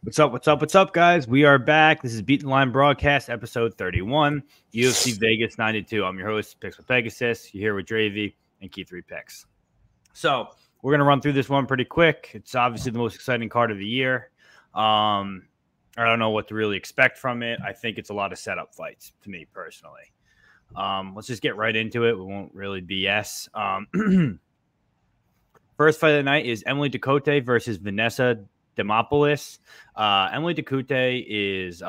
What's up? What's up? What's up, guys? We are back. This is Beat The Line Broadcast, episode 31, UFC Vegas 92. I'm your host, Picks with Pegasus. You're here with Dravhy and Key3Picks. So we're going to run through this one pretty quick. It's obviously the most exciting card of the year. I don't know what to really expect from it. I think it's a lot of setup fights, to me personally. Let's just get right into it. We won't really BS. First fight of the night is Emily Ducote versus Vanessa Demopoulos. Emily Ducote is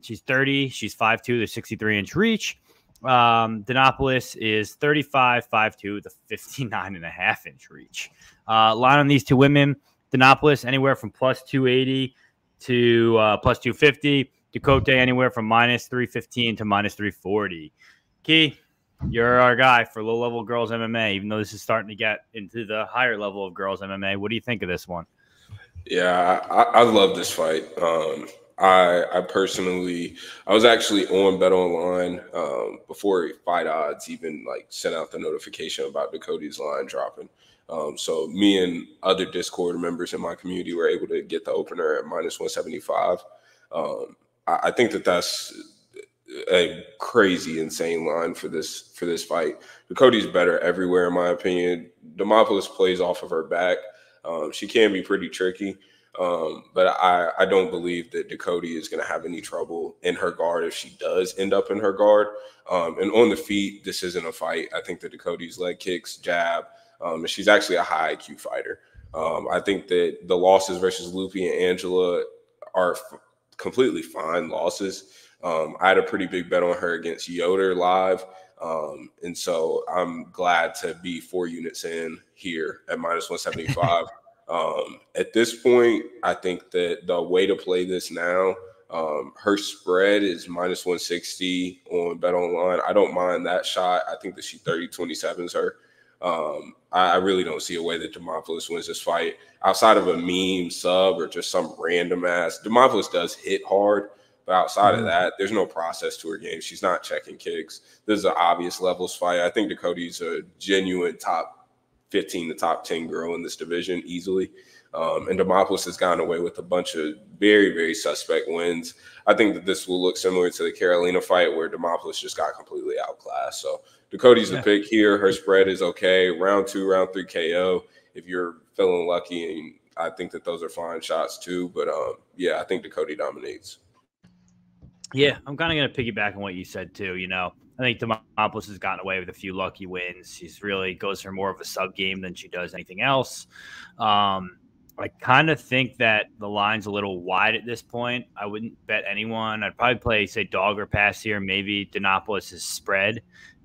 she's 30, she's 5'2", the 63-inch reach. Demopoulos is 35, 5'2", the 59.5-inch reach. Line on these two women, Demopoulos anywhere from plus 280 to plus 250. Ducote anywhere from minus 315 to minus 340. Key, you're our guy for low-level girls MMA, even though this is starting to get into the higher level of girls MMA. What do you think of this one? Yeah, I love this fight. I personally, I was actually on Bet Online before Fight Odds even sent out the notification about Ducote's line dropping. So me and other Discord members in my community were able to get the opener at minus 175. I think that's a crazy, insane line for this fight. Ducote's better everywhere, in my opinion. Demopoulos plays off of her back. She can be pretty tricky, but I don't believe that Ducote is going to have any trouble in her guard if she does end up in her guard. And on the feet, this isn't a fight. I think that Ducote's leg kicks, jab, and she's actually a high IQ fighter. I think that the losses versus Lupi and Angela are completely fine losses. I had a pretty big bet on her against Yoder live. And so I'm glad to be 4 units in here at minus 175. At this point, I think that the way to play this now, her spread is minus 160 on Bet Online. I don't mind that shot. I think that she 30-27s her. I really don't see a way that Demopoulos wins this fight outside of a meme sub or just some random ass. Demopoulos does hit hard. But outside of that, there's no process to her game. She's not checking kicks. This is an obvious levels fight. I think Ducote's a genuine top 15 to top 10 girl in this division easily. And Demopoulos has gotten away with a bunch of very, very suspect wins. I think that this will look similar to the Carolina fight where Demopoulos just got completely outclassed. So Ducote's the pick here. Her spread is okay. Round 2, round 3 KO if you're feeling lucky. And I think that those are fine shots too. But yeah, I think Ducote dominates. Yeah, I'm kind of going to piggyback on what you said, too. You know, I think Demopoulos has gotten away with a few lucky wins. She's really goes for more of a sub game than she does anything else. I kind of think that the line's a little wide at this point. I wouldn't bet anyone. I'd probably play, say, dog or pass here, maybe Demopoulos' spread.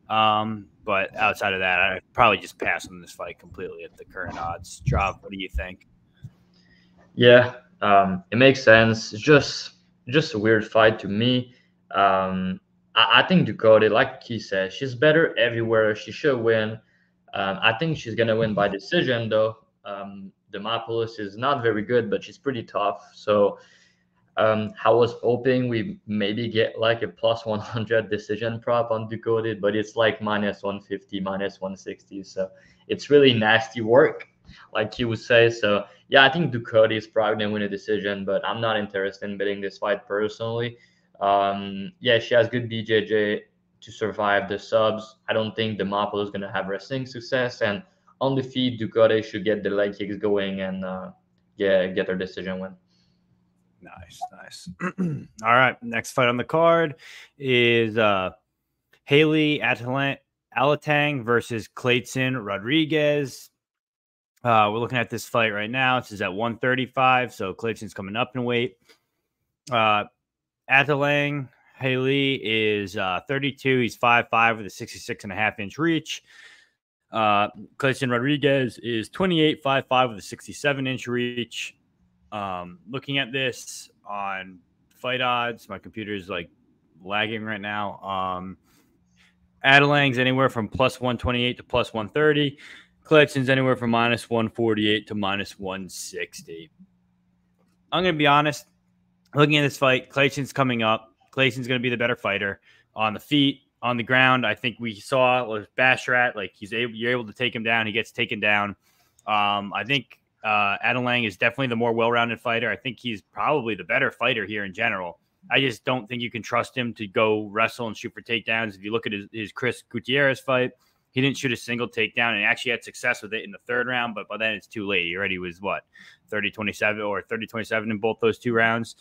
But outside of that, I'd probably just pass on this fight completely at the current odds. Dravy, what do you think? Yeah, it makes sense. It's just a weird fight to me. I think Ducote, like he said, she's better everywhere. She should win. I think she's going to win by decision, though. Demopoulos is not very good, but she's pretty tough. So I was hoping we maybe get like a plus 100 decision prop on Ducote, but it's like minus 150, minus 160. So it's really nasty work, like you would say. So yeah, I think Ducote is probably going to win a decision, but I'm not interested in betting this fight personally. Yeah, she has good BJJ to survive the subs. I don't think Demopoulos is going to have wrestling success. And on the feet, Ducote should get the leg kicks going and get her decision win. Nice. All right, next fight on the card is Haley Alateng versus Clayton Rodrigues. We're looking at this fight right now. This is at 135, so Clayton's coming up in weight. Alateng Haley is 32. He's 5'5" with a 66.5-inch reach. Clayton Rodrigues is 28, 5'5" with a 67-inch reach. Looking at this on Fight Odds, my computer is lagging right now. Alateng's anywhere from plus 128 to plus 130. Clayton's anywhere from minus 148 to minus 160. I'm going to be honest. Looking at this fight, Clayton's coming up. Clayton's going to be the better fighter on the feet, on the ground. I think we saw with Bashrat, you're able to take him down. He gets taken down. I think Alateng is definitely the more well-rounded fighter. I think he's probably the better fighter here in general. I just don't think you can trust him to go wrestle and shoot for takedowns. If you look at his Chris Gutierrez fight, he didn't shoot a single takedown and actually had success with it in the third round, but by then it's too late. He already was, what, 30-27 or 30-27 in both those 2 rounds,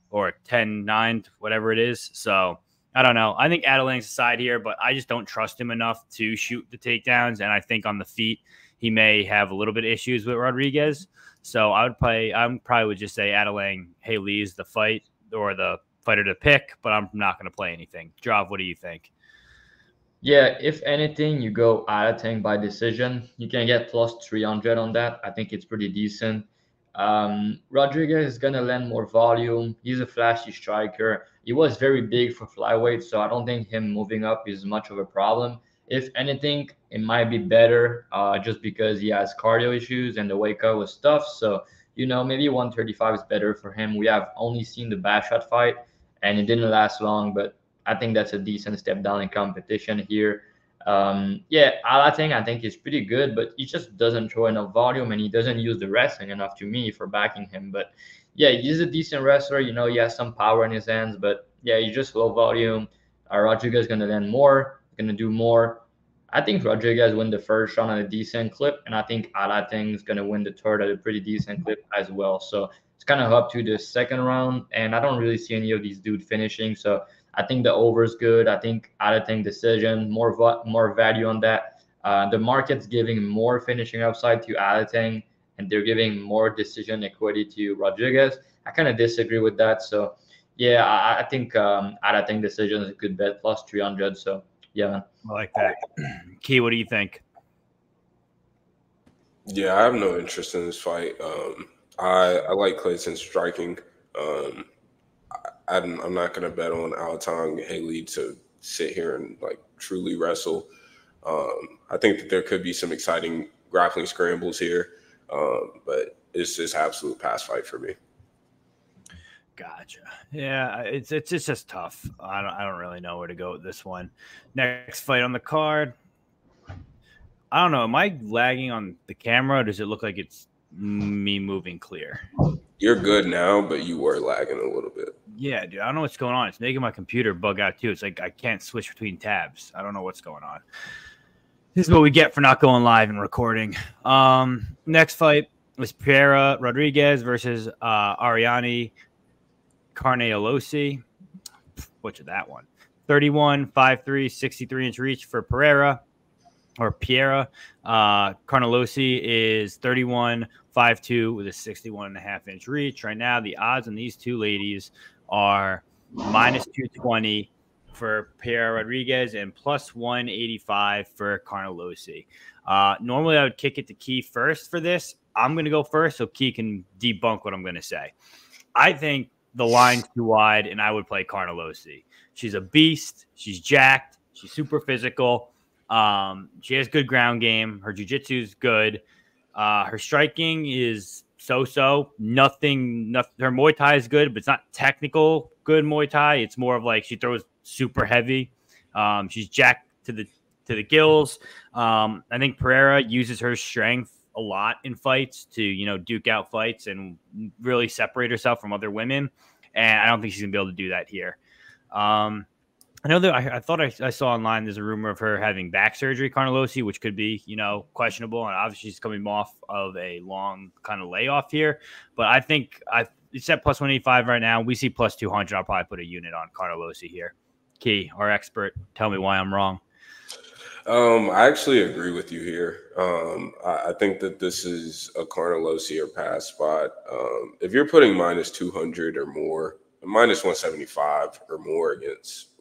or 10-9, whatever it is. So I don't know. I think Alateng's aside here, but I just don't trust him enough to shoot the takedowns, and I think on the feet he may have a little bit of issues with Rodrigues. So I probably would just say Alateng, Haley is the fight or the fighter to pick, but I'm not going to play anything. Drav, what do you think? Yeah, if anything, you go Alateng by decision. You can get plus 300 on that. I think it's pretty decent. Rodrigues is going to lend more volume. He's a flashy striker. He was very big for flyweight, so I don't think him moving up is much of a problem. If anything, it might be better just because he has cardio issues and the wake up was tough. So, maybe 135 is better for him. We have only seen the Bashat fight, and it didn't last long, but I think that's a decent step down in competition here. Alateng, I think, is pretty good, but he just doesn't throw enough volume, and he doesn't use the wrestling enough to me for backing him. But yeah, he's a decent wrestler. He has some power in his hands, but yeah, he's just low volume. Rodrigues is going to land more, going to do more. I think Rodrigues win the first round at a decent clip, and I think Alateng is going to win the third at a pretty decent clip as well. So it's kind of up to the second round, and I don't really see any of these dudes finishing. So I think the over is good. I think Alateng decision, more value on that. The market's giving more finishing upside to Alateng, and they're giving more decision equity to Rodrigues. I kind of disagree with that. So yeah, I think Alateng decision is a good bet, plus 300. So yeah, man. I like that. Key, what do you think? Yeah, I have no interest in this fight. I like Clayton's striking. I'm not going to bet on Alateng Haley to sit here and truly wrestle. I think that there could be some exciting grappling scrambles here, but it's just absolute pass fight for me. Gotcha. Yeah, it's just tough. I don't really know where to go with this one. Next fight on the card. I don't know. Am I lagging on the camera, or does it look like it's me moving clear? You're good now, but you were lagging a little bit. Yeah, dude. I don't know what's going on. It's making my computer bug out too. It's like I can't switch between tabs. I don't know what's going on. This is what we get for not going live and recording. Next fight was Pinheiro Rodrigues versus Ariane Carnelossi. Butchered that one. 31, 5'3", 63-inch reach for Pinheiro. Carnelossi is 31, 5'2", with a 61.5-inch reach. Right now, the odds on these two ladies are minus 220 for Pinheiro Rodrigues and plus 185 for Carnelossi. Normally, I would kick it to Key first for this. I'm going to go first so Key can debunk what I'm going to say. I think the line's too wide, and I would play Carnelossi. She's a beast. She's jacked. She's super physical. She has good ground game. Her jiu-jitsu is good. Her striking is so-so. Nothing. Her Muay Thai is good, but it's not technical good Muay Thai. It's more of like she throws super heavy. She's jacked to the gills. I think Pinheiro uses her strength a lot in fights to, duke out fights and really separate herself from other women. And I don't think she's gonna be able to do that here. I know that I thought I saw online there's a rumor of her having back surgery, Carnelossi, which could be, questionable. And obviously she's coming off of a long kind of layoff here. But I think it's at plus 185 right now. We see plus 200. I'll probably put a unit on Carnelossi here. Key, our expert, tell me why I'm wrong. I actually agree with you here. I think that this is a Carnelossi or pass spot. If you're putting minus 200 or more, minus 175 or more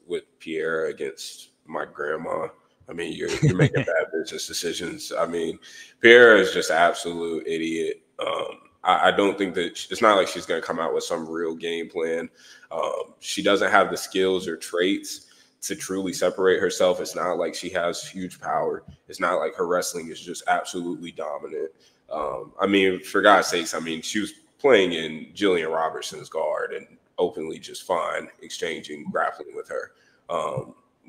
with Pinheiro against my grandma, I mean, you're making bad business decisions. I mean, Pinheiro is just an absolute idiot. I don't think that it's not like she's going to come out with some real game plan. She doesn't have the skills or traits to truly separate herself. It's not like she has huge power. It's not like her wrestling is just absolutely dominant. I mean, for God's sakes, I mean, she was playing in Jillian Robertson's guard and openly just fine exchanging grappling with her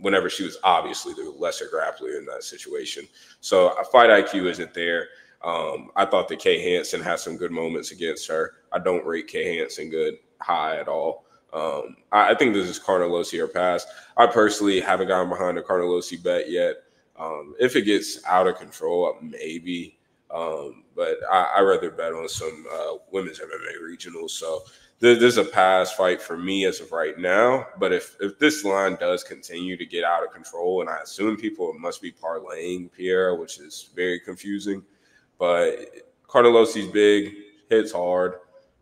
whenever she was obviously the lesser grappler in that situation. So a fight IQ isn't there. I thought that Kay Hansen had some good moments against her. I don't rate Kay Hansen high at all. I think this is Carnelossi or pass. I personally haven't gotten behind a Carnelossi bet yet. If it gets out of control, maybe. But I rather bet on some women's MMA regionals. So this is a pass fight for me as of right now. But if this line does continue to get out of control, and I assume people must be parlaying Pierre, which is very confusing. But Carnelossi's big, hits hard.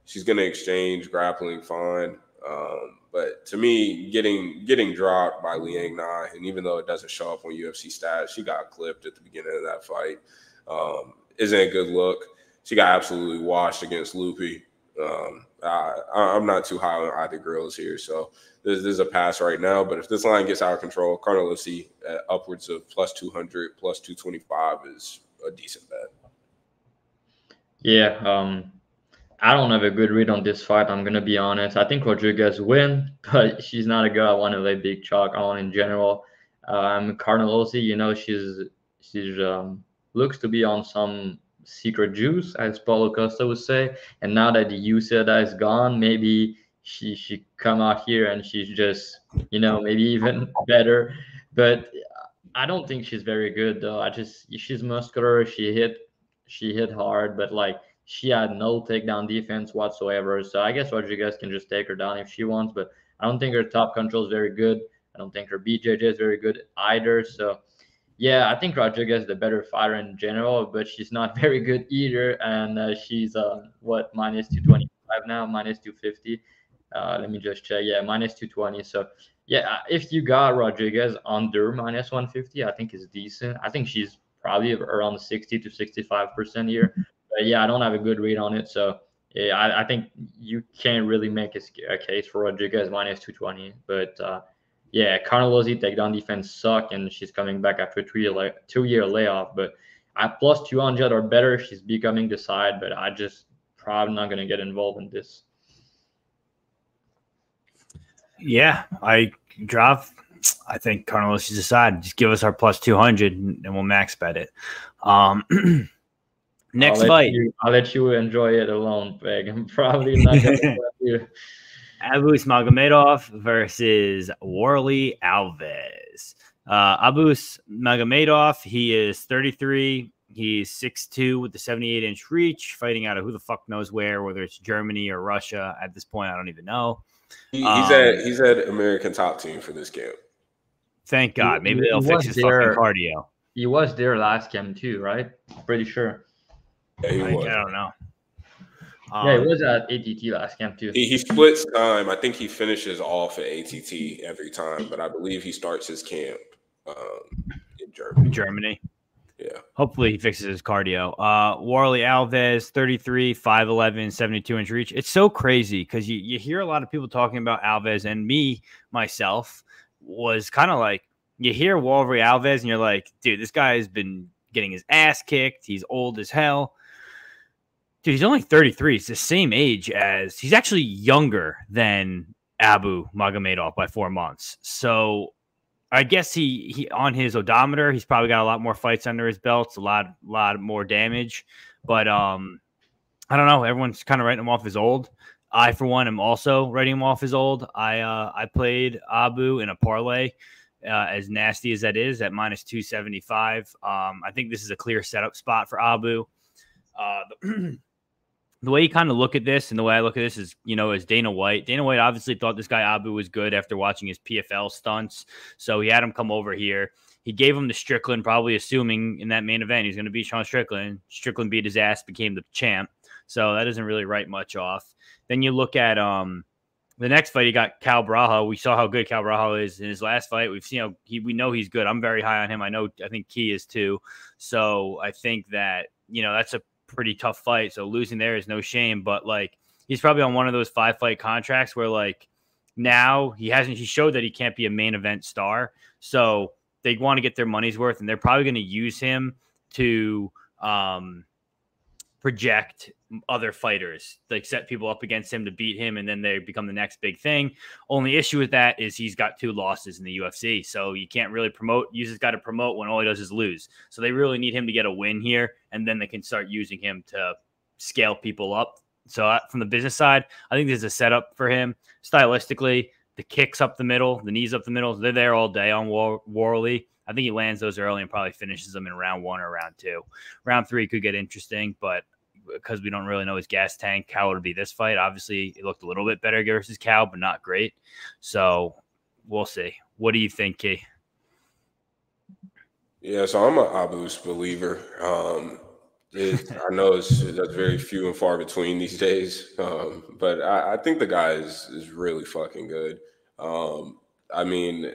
She's going to exchange grappling fine. But to me, getting dropped by Liang Na, and even though it doesn't show up on UFC stats, she got clipped at the beginning of that fight. Isn't a good look. She got absolutely washed against Lupi. I'm not too high on either girls here, so this is a pass right now. But if this line gets out of control, Carnelossi at upwards of plus 200, plus 225 is a decent bet. Yeah, I don't have a good read on this fight. I'm gonna be honest. I think Rodriguez win, but she's not a girl I want to lay big chalk on in general. Carnelossi, you know, she's looks to be on some secret juice, as Paulo Costa would say. And now that the USADA is gone, maybe she come out here and she's just, you know, maybe even better. But I don't think she's very good though. She's muscular. She hit hard, but like she had no takedown defense whatsoever. So I guess Rodriguez can just take her down if she wants, but I don't think her top control is very good. I don't think her BJJ is very good either. So yeah, I think Rodriguez is the better fighter in general, but she's not very good either. And she's what, minus 225 now, minus 250. Let me just check. Yeah, minus 220. So yeah, if you got Rodriguez under minus 150, I think it's decent. I think she's probably around 60 to 65% here. But yeah, I don't have a good read on it. So yeah, I think you can't really make a case for Rodriguez minus 220. But yeah, Carnelossi takedown defense suck, and she's coming back after a 2-year layoff. But at plus 200 or better, she's becoming the side. But I just probably not going to get involved in this. Yeah, I think Carnelossi's the side. Just give us our plus 200 and we'll max bet it. Next fight. I'll let you enjoy it alone, Peg. I'm probably not going to let you. Abus Magomedov versus Warlley Alves. Abus Magomedov, he is 33. He's 6'2" with the 78-inch reach, fighting out of who the fuck knows where, whether it's Germany or Russia. At this point, I don't even know. He's at American Top Team for this camp. Thank God. Maybe they'll fix his fucking cardio. He was there last camp too, right? Pretty sure. Yeah, he was. I don't know. Yeah, he was at ATT last camp too. He splits time. I think he finishes off at ATT every time, but I believe he starts his camp in Germany. Germany. Yeah. Hopefully he fixes his cardio. Warlley Alves, 33, 5'11", 72-inch reach. It's so crazy because you hear a lot of people talking about Alves, and myself, was kind of like, you hear Warlley Alves and you're like, dude, this guy has been getting his ass kicked. He's old as hell. Dude, he's only 33. He's the same age he's actually younger than Abu Magomedov by 4 months. So I guess he on his odometer, he's probably got a lot more fights under his belt, a lot more damage. But I don't know. Everyone's kind of writing him off as old. I, for one, am also writing him off as old. I played Abu in a parlay, as nasty as that is, at minus 275. I think this is a clear setup spot for Abu. The way you kind of look at this, and the way I look at this is, as Dana White. Dana White obviously thought this guy Abu was good after watching his PFL stunts. So he had him come over here. He gave him the Strickland, probably assuming in that main event he's going to beat Sean Strickland. Strickland beat his ass, became the champ. So that doesn't really write much off. Then you look at the next fight, he got Cal Braha. We saw how good Cal Braha is in his last fight. We've seen we know he's good. I'm very high on him. I think Key is too. So I think that, that's a pretty tough fight. So losing there is no shame, but he's probably on one of those 5-fight contracts where now he showed that he can't be a main event star. So they want to get their money's worth, and they're probably going to use him to project other fighters, like set people up against him to beat him, and then they become the next big thing. Only issue with that is he's got 2 losses in the UFC, so you can't really promote. You just got to promote when all he does is lose. So they really need him to get a win here, and then they can start using him to scale people up. So from the business side, I think there's a setup for him. Stylistically, the kicks up the middle, the knees up the middle, they're there all day on Worley. I think he lands those early and probably finishes them in round 1 or round 2. Round 3 could get interesting, but because we don't really know his gas tank, how it would be this fight. Obviously, it looked a little bit better versus Cal, but not great. So we'll see. What do you think, Key? Yeah, so I'm an Abus believer. I know that's very few and far between these days, but I think the guy is really fucking good. I mean,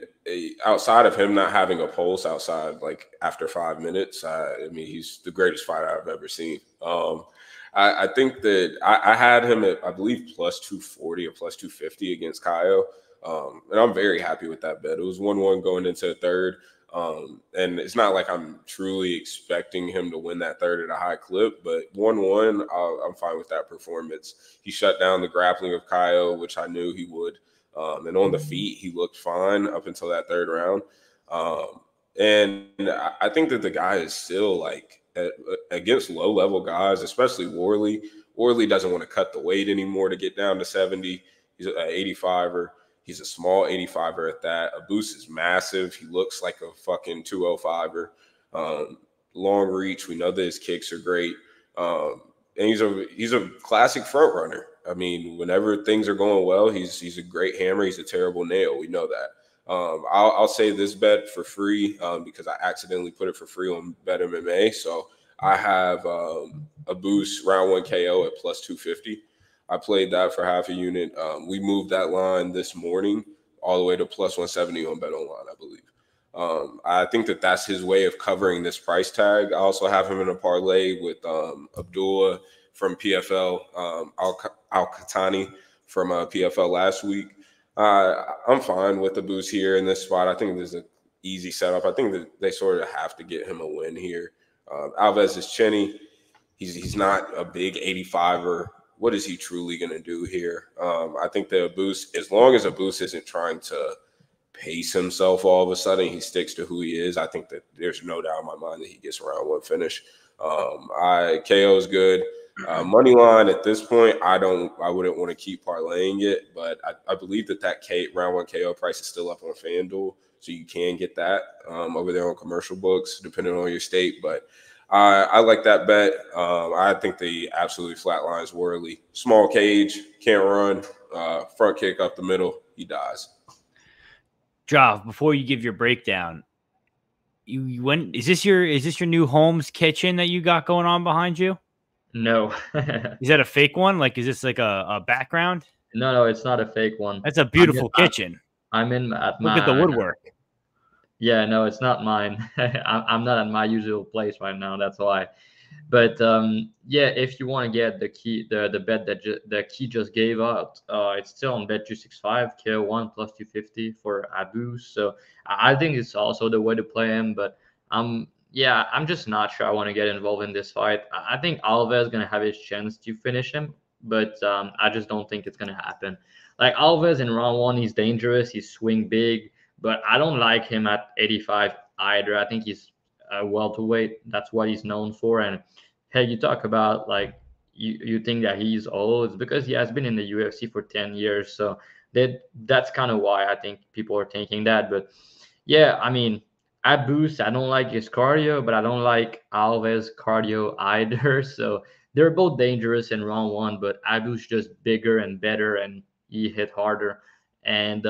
outside of him not having a pulse outside, like after 5 minutes, I mean, he's the greatest fighter I've ever seen. I think that I had him at, I believe, plus 240 or plus 250 against Caio. And I'm very happy with that bet. It was 1-1 going into the third. And it's not like I'm truly expecting him to win that third at a high clip, but 1-1, I'm fine with that performance. He shut down the grappling of Caio, which I knew he would. And on the feet, he looked fine up until that third round. And I think that the guy is still like against low-level guys, especially Worley. Worley doesn't want to cut the weight anymore to get down to 70. He's an 85er. He's a small 85er at that. Abus is massive. He looks like a fucking 205er. Long reach. We know that his kicks are great. And he's a classic front runner. I mean, whenever things are going well, he's a great hammer. He's a terrible nail. We know that. I'll say this bet for free because I accidentally put it for free on Bet MMA. So I have Abus round 1 KO at plus 250. I played that for half a unit. We moved that line this morning all the way to plus 170 on Bet Online, I believe. I think that that's his way of covering this price tag. I also have him in a parlay with Abdullah from PFL, Al-Khatani from PFL last week. I'm fine with the boost here in this spot. I think there's an easy setup. I think that they sort of have to get him a win here. Alves is chinny. He's not a big 85er. What is he truly going to do here? I think that Abus, as long as Abus isn't trying to pace himself all of a sudden, he sticks to who he is. I think that there's no doubt in my mind that he gets a round 1 finish. KO is good. Money line at this point, I wouldn't want to keep parlaying it, but I believe that round 1 KO price is still up on FanDuel, so you can get that over there on commercial books, depending on your state. But I like that bet. I think the absolutely flat lines Worley. Small cage, can't run, front kick up the middle, he dies. Drav, before you give your breakdown, you went. Is this your new Holmes kitchen that you got going on behind you? No. Is that a fake one? Like, is this like a background? No, it's not a fake one. That's a beautiful kitchen. I'm in at Look at the woodwork. Yeah, no, it's not mine. I'm not at my usual place right now. That's why. But yeah, if you want to get the bet that Key just gave out, it's still on Bet365, KO1 plus 250 for Abus. So I think it's also the way to play him. But I'm just not sure I want to get involved in this fight. I think Alves is going to have his chance to finish him, but I just don't think it's going to happen. Like Alves in round 1, he's dangerous. He's swing big, but I don't like him at 85 either. I think he's a welterweight. That's what he's known for. And hey, you talk about like you think that he's old. It's because he has been in the UFC for 10 years. So that's kind of why I think people are thinking that. But yeah, I mean, Abus, I don't like his cardio, but I don't like Alves' cardio either. So they're both dangerous in round 1, but Abus just bigger and better, and he hit harder. And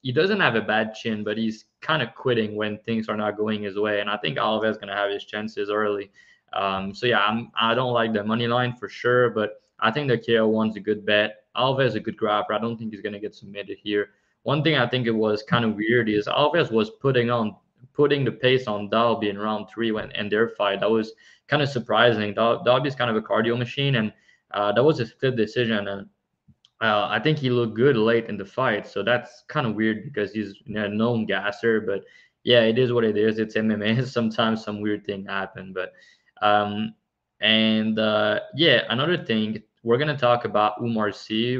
he doesn't have a bad chin, but he's kind of quitting when things are not going his way. And I think Alves is going to have his chances early. So yeah, I don't like the money line for sure, but I think the KO1's a good bet. Alves is a good grappler. I don't think he's going to get submitted here. One thing I think it was kind of weird is Alves was putting the pace on Dalby in round 3 in their fight. That was kind of surprising. Dalby's kind of a cardio machine, and that was a split decision. And I think he looked good late in the fight, so that's kind of weird because he's a known gasser. But yeah, it is what it is. It's MMA. Sometimes some weird thing happen. But And yeah, another thing, we're gonna talk about Umar C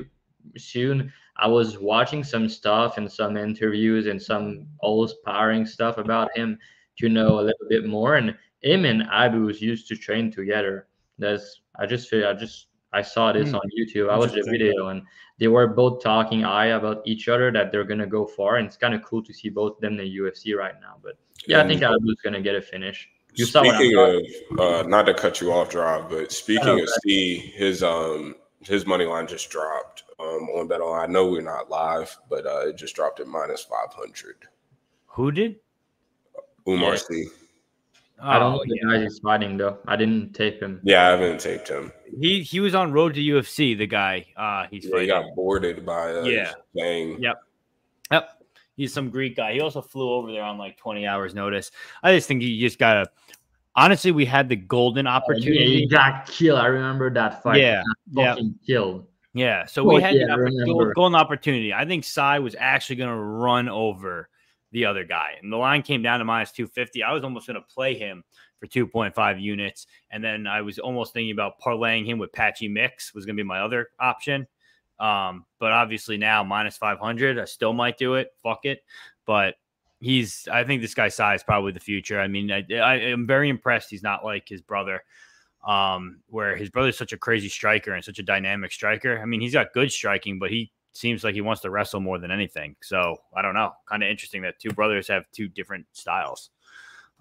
soon. I was watching some stuff and some interviews and some old sparring stuff about him to know a little bit more. And him and Abus used to train together. That's I saw this on YouTube. I watched the Interesting. video and they were both talking about each other that they're gonna go far. And it's kind of cool to see both of them in the UFC right now. But yeah, I think And Abus gonna get a finish. You saw what I'm speaking talking. of, not to cut you off, Drive, but speaking of C, his money line just dropped on Bet Online. I know we're not live, but it just dropped at -500. Who did? Umar Yeah. C. I don't know Oh, the guy he's fighting though. I didn't tape him. Yeah, I haven't taped him. he was on Road to UFC. The guy he's Yeah, fighting. he got boarded by Bang. Yep. He's some Greek guy. He also flew over there on like 20 hours notice. I just think you just gotta. Honestly, we had the golden opportunity. Yeah, he got killed. I remember that fight. Yeah, He got fucking killed. Yeah, so we had yeah, the golden opportunity. I think Sai was actually going to run over the other guy, and the line came down to -250. I was almost going to play him for 2.5 units, and then I was almost thinking about parlaying him with Patchy Mix was going to be my other option. But obviously now -500, I still might do it. Fuck it. But I think this guy Sai is probably the future. I mean, I am very impressed. He's not like his brother. Where his brother's such a crazy striker and such a dynamic striker. I mean, he's got good striking, but he seems like he wants to wrestle more than anything. So I don't know. Kind of interesting that two brothers have two different styles.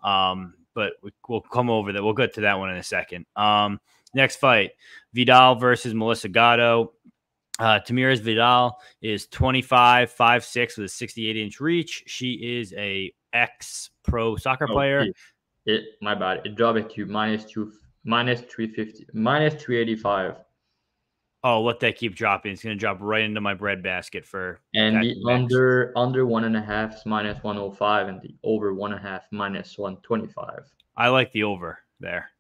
But we'll come over that. We'll get to that one in a second. Next fight, Vidal versus Melissa Gatto. Tamires Vidal is 25, 5'6" with a 68-inch reach. She is a ex-pro soccer player. My bad. It dropped it to -350, -385. Oh, let that keep dropping. It's going to drop right into my bread basket for. And the under 1.5 is -105, and the over 1.5 -125. I like the over there.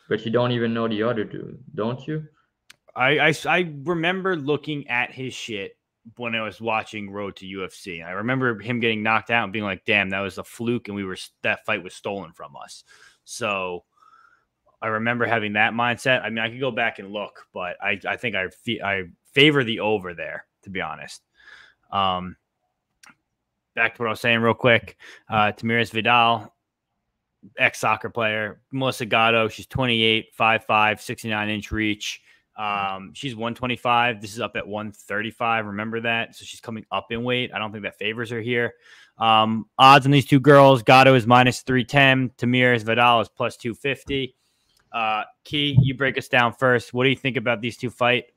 But you don't even know the other dude, don't you? I remember looking at his shit when I was watching Road to UFC. I remember him getting knocked out and being like, "Damn, that was a fluke," and that fight was stolen from us. So I remember having that mindset. I mean, I could go back and look, but I think I favor the over there, to be honest. Back to what I was saying real quick. Tamires Vidal, ex-soccer player. Melissa Gatto, she's 28, 5'5", 69-inch reach. She's 125. This is up at 135. Remember that? So she's coming up in weight. I don't think that favors her here. Odds on these two girls, Gatto is -310. Tamires Vidal is +250. Key, you break us down first. What do you think about these two fight?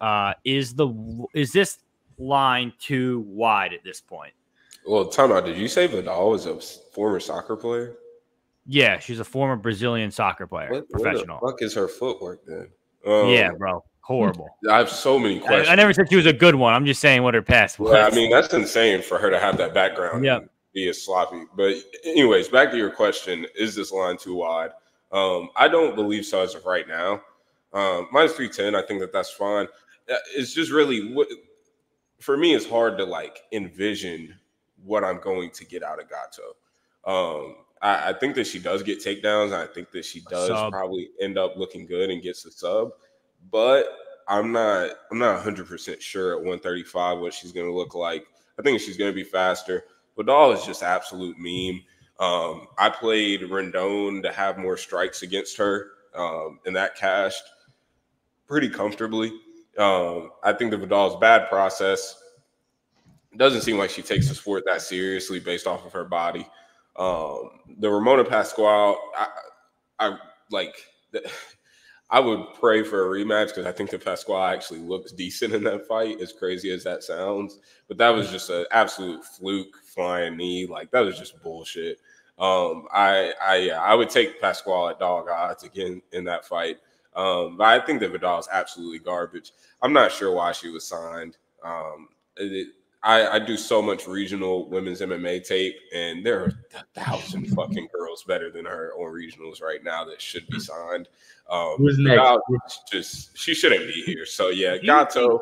Is this line too wide at this point? Well, time out. Did you say Vidal was a former soccer player? Yeah, she's a former Brazilian soccer player, professional. What the fuck is her footwork then? Yeah, bro. Horrible. I have so many questions. I never said she was a good one. I'm just saying what her past was. Yeah, I mean, that's insane for her to have that background and be as sloppy. But anyways, back to your question, is this line too wide? I don't believe so as of right now. -310, I think that's fine. It's just really, for me, it's hard to like envision what I'm going to get out of Gatto. I think that she does get takedowns. I think that she does probably end up looking good and gets a sub. But I'm not 100% sure at 135 what she's going to look like. I think she's going to be faster. Vidal is just absolute meme. I played Rendon to have more strikes against her, and that cashed pretty comfortably. I think the Vidal's bad process. It doesn't seem like she takes the sport that seriously based off of her body. The Ramona Pascual, I would pray for a rematch because I think the Pascual actually looks decent in that fight, as crazy as that sounds. But that was just an absolute fluke flying knee. Like, that was just bullshit. I would take Pascual at dog odds again in that fight. But I think that Vidal is absolutely garbage. I'm not sure why she was signed. I do so much regional women's MMA tape, and there are 1,000 fucking girls better than her on regionals right now that should be signed. Who's next? She shouldn't be here. So yeah, Gatto.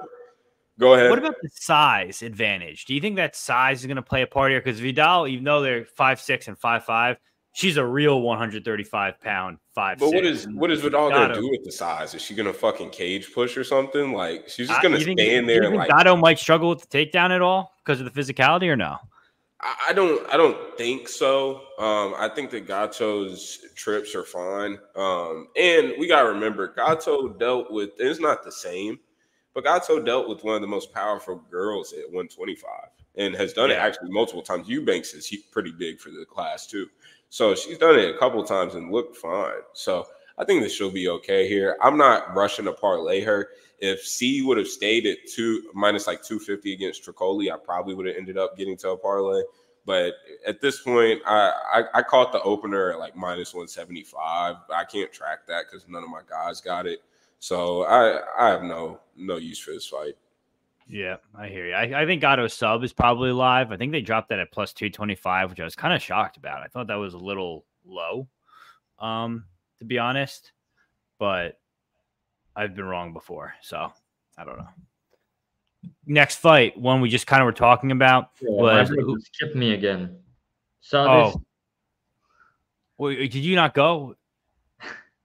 Go ahead. What about the size advantage? Do you think that size is going to play a part here? Because Vidal, even though they're 5'6" and 5'5", she's a real 135-pound 5'6". But what is Vidal gonna do with the size? Is she gonna fucking cage push or something? Like she's just gonna stand there and like Gatto might struggle with the takedown at all because of the physicality or no? I don't think so. I think that Gatto's trips are fine. And we gotta remember Gatto dealt with it's not the same, but Gatto dealt with one of the most powerful girls at 125 and has done it actually multiple times. Eubanks is pretty big for the class too. So she's done it a couple of times and looked fine. So I think that she'll be okay here. I'm not rushing to parlay her. If C would have stayed at minus like 250 against Tricoli, I probably would have ended up getting to a parlay. But at this point, I caught the opener at like minus 175. I can't track that because none of my guys got it. So I have no use for this fight. Yeah, I hear you. I think Gatto's sub is probably live. I think they dropped that at plus 225, which I was kind of shocked about. I thought that was a little low, to be honest. But I've been wrong before, so I don't know. Next fight, one we just kind of were talking about was skip me again. So wait, did you not go?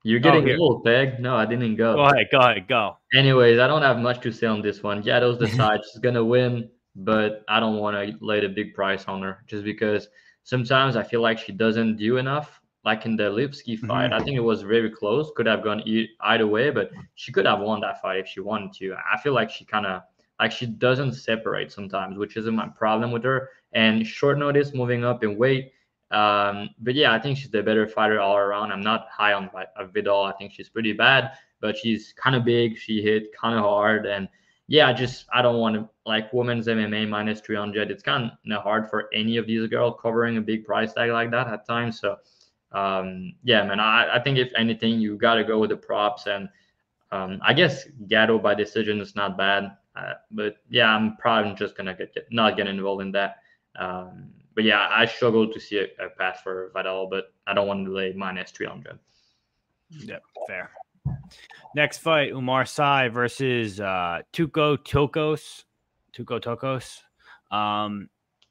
You're getting old, Peg. No, I didn't go. Go ahead. Anyways, I don't have much to say on this one. Gatto's the side. She's going to win, but I don't want to lay the big price on her just because sometimes I feel like she doesn't do enough. Like in the Lipsky fight, I think it was very close. Could have gone either way, but she could have won that fight if she wanted to. I feel like she kind of she doesn't separate sometimes, which isn't my problem with her. And short notice, moving up in weight. But yeah, I think she's the better fighter all around. I'm not high on Vidal. I think she's pretty bad, but she's kind of big. She hit kind of hard. And yeah, I don't want to like women's MMA minus 300. It's kind of hard for any of these girls covering a big price tag like that at times. So yeah, man, I think if anything, you got to go with the props. And I guess Gatto by decision is not bad. But yeah, I'm probably just going to not get involved in that. But yeah, I struggle to see a path for Vidal, but I don't want to lay minus 300. Yeah, fair. Next fight, Umar Sy versus Tokkos.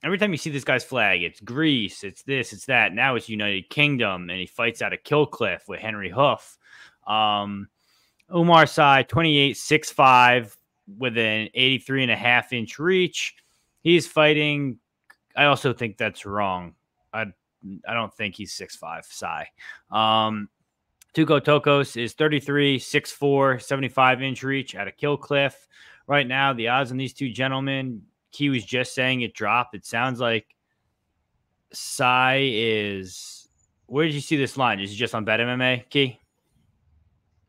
Every time you see this guy's flag, it's Greece, it's this, it's that. Now it's United Kingdom, and he fights out of Killcliff with Henry Hoof. Umar Sy, 28, 6'5", with an 83.5-inch reach. He's fighting. I also think that's wrong. I don't think he's 6'5", Sy. Tokkos is 33, 6'4", 75-inch reach out of Killcliff. Right now, the odds on these two gentlemen, Key was just saying it dropped. It sounds like Sy is. Where did you see this line? Is it just on BetMMA, Key?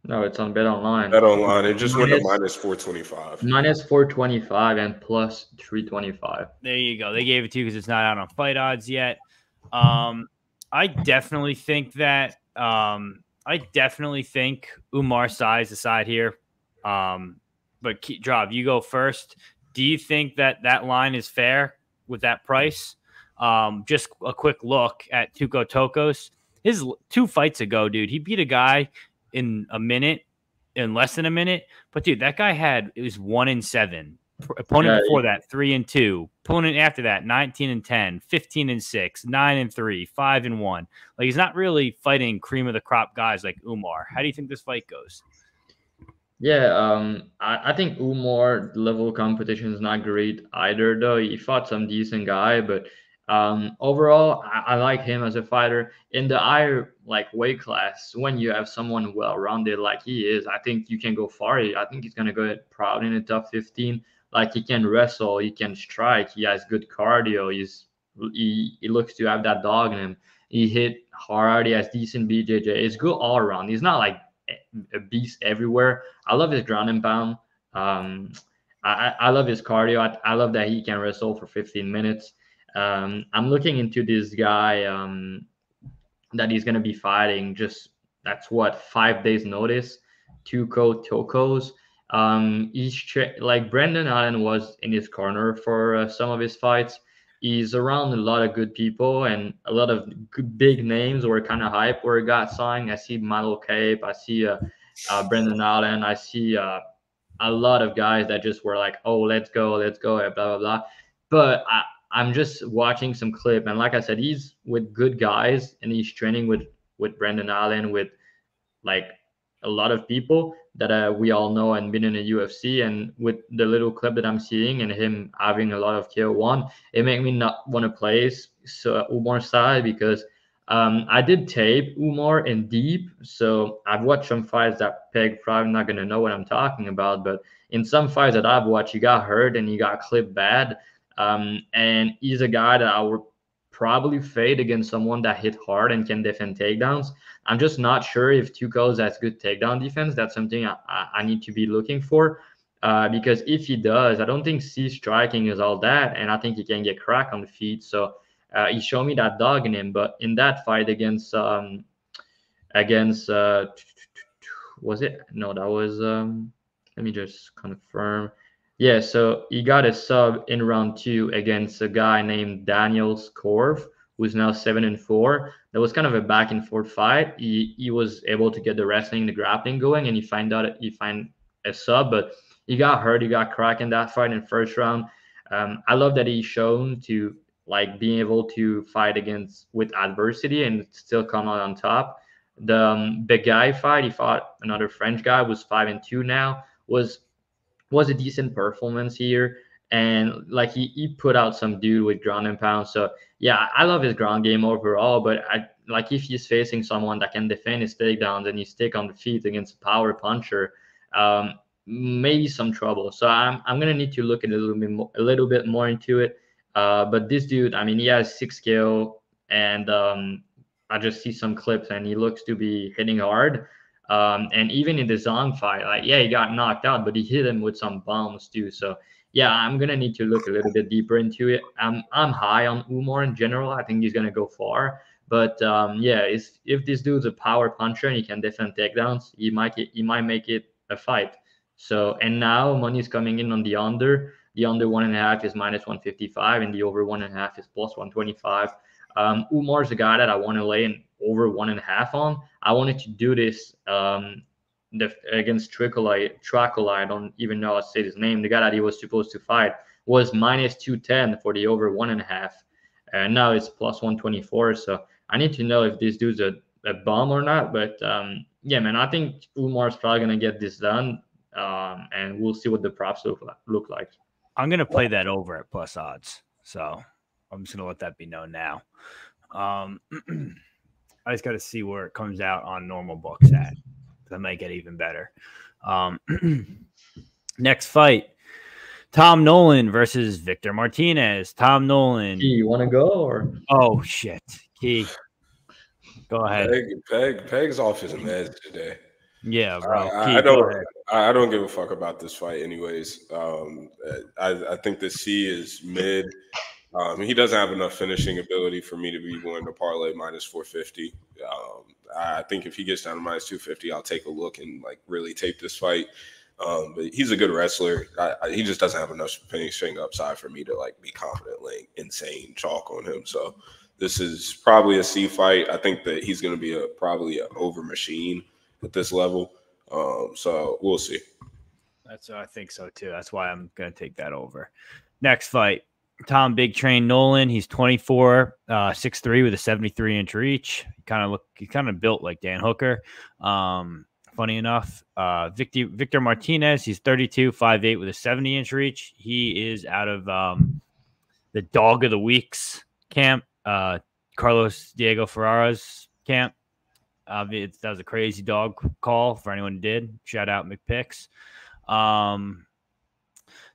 No, it's on Bet Online. Bet Online. It just went to minus 425. Minus 425 and plus 325. There you go. They gave it to you because it's not out on fight odds yet. I definitely think that. I definitely think Umar Sy is the side here. But Drav, you go first. Do you think that line is fair with that price? Just a quick look at Tokkos. His 2 fights ago, dude, he beat a guy in less than a minute. But dude, that guy it was 1-7. Opponent before that, 3-2. Opponent after that, 19-10, 15-6, 9-3, 5-1. Like he's not really fighting cream of the crop guys like Umar. How do you think this fight goes? Yeah, I think Umar level competition is not great either, though. He fought some decent guy, but overall, I like him as a fighter. In the higher weight class, when you have someone well-rounded like he is, I think you can go far. I think he's gonna go proud in the top 15. Like he can wrestle, he can strike, he has good cardio. He looks to have that dog in him. He hit hard, he has decent BJJ. It's good all around. He's not like a beast everywhere. I love his ground and pound. I love his cardio. I love that he can wrestle for 15 minutes. I'm looking into this guy that he's gonna be fighting. That's 5 days notice. Tokkos. He's like Brendan Allen was in his corner for some of his fights. He's around a lot of good people, and a lot of big names were kind of hype where he got signed. I see Malo Cape, I see Brendan Allen, I see a lot of guys that just were like, oh, let's go, blah, blah, blah. But I'm just watching some clip, and like I said, he's with good guys, and he's training with Brendan Allen, with like a lot of people that we all know and been in the UFC. And with the little clip that I'm seeing and him having a lot of KO1, it made me not want to play Umar side, because I did tape Umar in deep. So I've watched some fights that Peg probably not going to know what I'm talking about. But in some fights that I've watched, he got hurt and he got clipped bad. And he's a guy that I would probably fade against someone that hit hard and can defend takedowns. I'm just not sure if Tokkos has good takedown defense. That's something I need to be looking for, because if he does, I don't think C striking is all that, and I think he can get cracked on the feet. So he showed me that dog in him. But in that fight against was it? No, that was let me just confirm. Yeah, so he got a sub in round 2 against a guy named Daniel Skorv, who's now 7-4. That was kind of a back and forth fight. He was able to get the wrestling, the grappling going, and he find a sub, but he got hurt. He got cracked in that fight in first round. I love that he's shown to like being able to fight with adversity and still come out on top. The big guy fight, he fought another French guy, was 5-2 now, was a decent performance here. And like he put out some dude with ground and pound. So yeah, I love his ground game overall, but like if he's facing someone that can defend his takedowns and he's stick on the feet against a power puncher, maybe some trouble. So I'm gonna need to look a little bit more into it. But this dude, I mean, he has 6 KO, and I just see some clips and he looks to be hitting hard. And even in the Zhang fight, like, yeah, he got knocked out, but he hit him with some bombs too. So yeah, I'm gonna need to look a little bit deeper into it. I'm high on Umar in general. I think he's gonna go far. But yeah, if this dude's a power puncher and he can defend takedowns, he might make it a fight. So, and now money's coming in on the under. The under 1.5 is -155, and the over 1.5 is +125. Umar's the guy that I want to lay an over 1.5 on. I wanted to do this against Tracolite. I don't even know how to say his name. The guy that he was supposed to fight was -210 for the over 1.5, and now it's +124. So I need to know if this dude's a bum or not. But yeah, man, I think Umar's probably gonna get this done, and we'll see what the props look like. I'm gonna play that over at plus odds, so I'm just gonna let that be known now. I just got to see where it comes out on normal books at. That might get even better. Next fight, Tom Nolan versus Victor Martinez. Tom Nolan. Key, you want to go or? Oh shit, Key. Go ahead. Peg's off his meds today. Yeah, bro. I don't give a fuck about this fight, anyways. I think the C is mid. He doesn't have enough finishing ability for me to be willing to parlay -450. I think if he gets down to -250, I'll take a look and like really take this fight. But he's a good wrestler. He just doesn't have enough finishing upside for me to like be confident laying insane chalk on him. So this is probably a C fight. I think that he's going to be probably an over machine at this level. So we'll see. I think so too. That's why I'm going to take that over. Next fight, Tom Big Train Nolan. He's 24, 6'3" with a 73-inch reach. He kind of built like Dan Hooker. Funny enough, Victor Martinez. He's 32, 5'8" with a 70-inch reach. He is out of the Dog of the Week's camp, Carlos Diego Ferrara's camp. That was a crazy dog call for anyone who did. Shout out McPicks.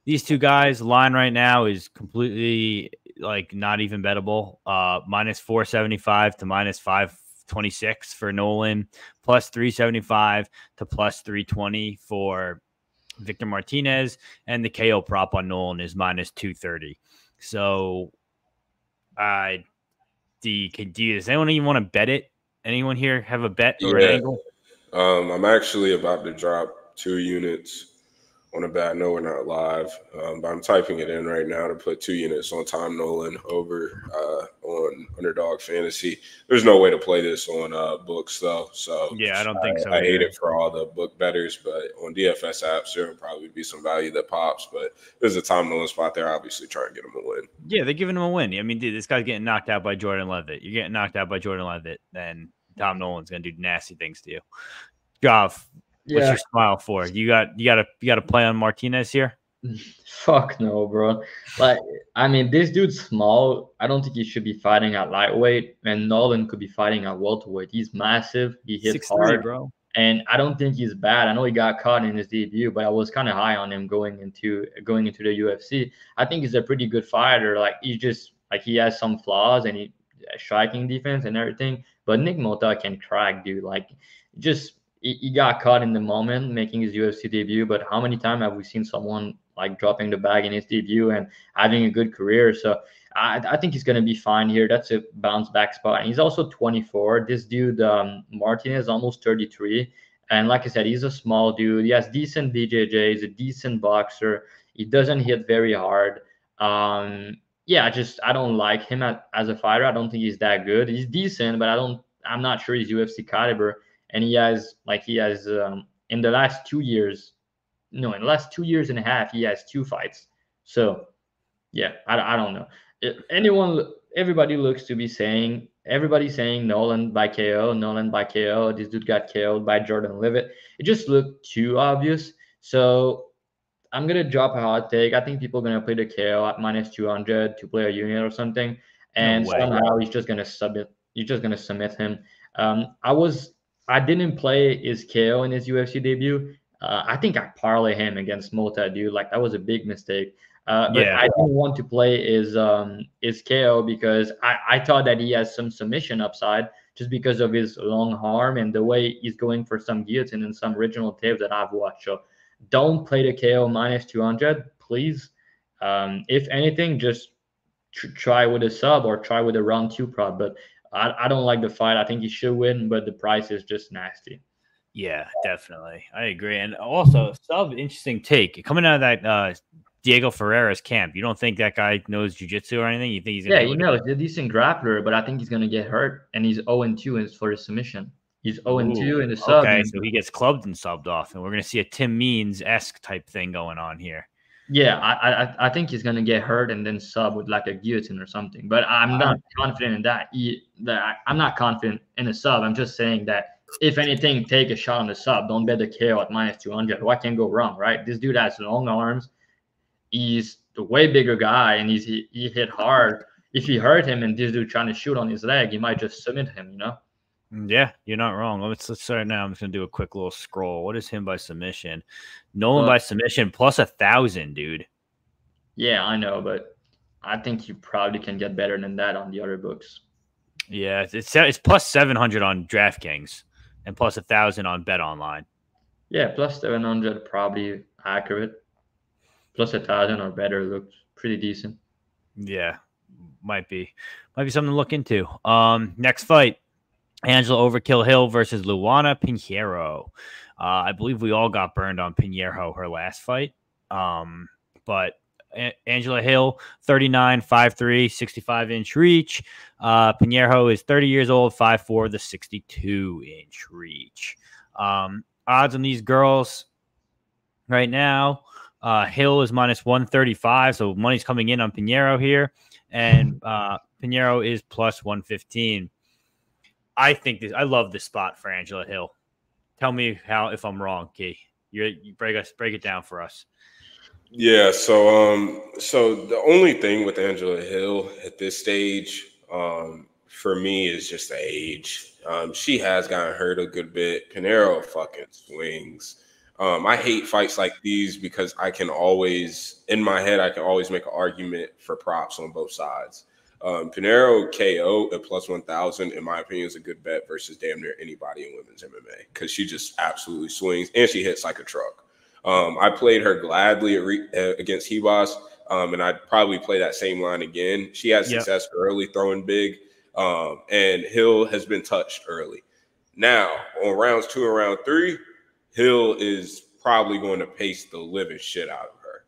These two guys, line right now is completely like not even bettable. -475 to -526 for Nolan, +375 to +320 for Victor Martinez, and the KO prop on Nolan is -230. So, does anyone even want to bet it? Anyone here have a bet or an angle? I'm actually about to drop 2 units on a bet. I know we're not live, but I'm typing it in right now to put 2 units on Tom Nolan over on on Underdog Fantasy. There's no way to play this on books though, so yeah, I don't think so. I hate it for all the book bettors, but on DFS apps there will probably be some value that pops. But there's a Tom Nolan spot there. Obviously, try and get him a win. Yeah, they're giving him a win. I mean, dude, this guy's getting knocked out by Jordan Levitt. You're getting knocked out by Jordan Levitt, then Tom Nolan's gonna do nasty things to you. Goff, what's your smile for? You got to play on Martinez here? Fuck no, bro. Like, I mean, this dude's small. I don't think he should be fighting at lightweight, and Nolan could be fighting at welterweight. He's massive. He hits 6'3", hard, bro. And I don't think he's bad. I know he got caught in his debut, but I was kind of high on him going into the UFC. I think he's a pretty good fighter. Like, he has some flaws and he striking defense and everything. But Nick Mota can crack, dude. Like, he got caught in the moment making his UFC debut. But how many times have we seen someone like dropping the bag in his debut and having a good career? So I think he's going to be fine here. That's a bounce back spot. And he's also 24. This dude, Martinez, almost 33. And like I said, he's a small dude. He has decent BJJ. He's a decent boxer. He doesn't hit very hard. Yeah, I don't like him as a fighter. I don't think he's that good. He's decent, but I'm not sure he's UFC caliber. And he has in the last 2 years, in the last 2 years and a half, he has 2 fights. So yeah, I don't know. Everybody's saying Nolan by KO. This dude got KO'd by Jordan Levitt. It just looked too obvious. So I'm gonna drop a hot take. I think people are gonna play the KO at -200 to play a unit or something, and somehow he's just gonna submit. You're just gonna submit him. I didn't play his KO in his UFC debut. I think I parlay him against Mota, dude. Like, that was a big mistake. But I didn't want to play his KO because I thought that he has some submission upside just because of his long arm and the way he's going for some guillotine and some original tapes that I've watched. So don't play the KO -200, please. If anything, just try with a sub or try with a round 2 prop. But I don't like the fight. I think he should win, but the price is just nasty. Yeah, definitely. I agree. And also, sub, interesting take. Coming out of that Diego Ferreira's camp, you don't think that guy knows jiu-jitsu or anything? You think he's going to he's a decent grappler, but I think he's going to get hurt, and he's 0-2 for his submission. He's 0-2 in the sub. Okay, so he gets clubbed and subbed off, and we're going to see a Tim Means-esque type thing going on here. Yeah, I think he's going to get hurt and then sub with like a guillotine or something. But I'm not confident in that. I'm not confident in a sub. I'm just saying that if anything, take a shot on the sub. Don't bet the KO at -200. What can go wrong, right? This dude has long arms. He's the way bigger guy, and he hit hard. If he hurt him and this dude trying to shoot on his leg, he might just submit him, Yeah, you're not wrong. Let's start now. I'm just going to do a quick little scroll. What is him by submission? Nolan by submission plus 1,000, dude. Yeah, I know, but I think you probably can get better than that on the other books. Yeah, it's plus 700 on DraftKings and plus 1,000 on Bet Online. Yeah, plus 700 probably accurate. Plus 1,000 or better looks pretty decent. Yeah, might be something to look into. Next fight, Angela Overkill Hill versus Luana Pinheiro. I believe we all got burned on Pinheiro her last fight. But Angela Hill, 39, 5'3", 65-inch reach. Pinheiro is 30 years old, 5'4", the 62-inch reach. Odds on these girls right now, Hill is -135, so money's coming in on Pinheiro here. And Pinheiro is plus 115. I love this spot for Angela Hill. Tell me if I'm wrong, Key. You break it down for us. Yeah, so the only thing with Angela Hill at this stage, for me, is just the age. She has gotten hurt a good bit. Pinheiro fucking swings. I hate fights like these because in my head, I can always make an argument for props on both sides. Pinheiro KO at plus 1,000, in my opinion, is a good bet versus damn near anybody in women's MMA because she just absolutely swings and she hits like a truck. I played her gladly against Hibas, and I'd probably play that same line again. She had success early throwing big, and Hill has been touched early. Now, on rounds 2 and round 3, Hill is probably going to pace the living shit out of her.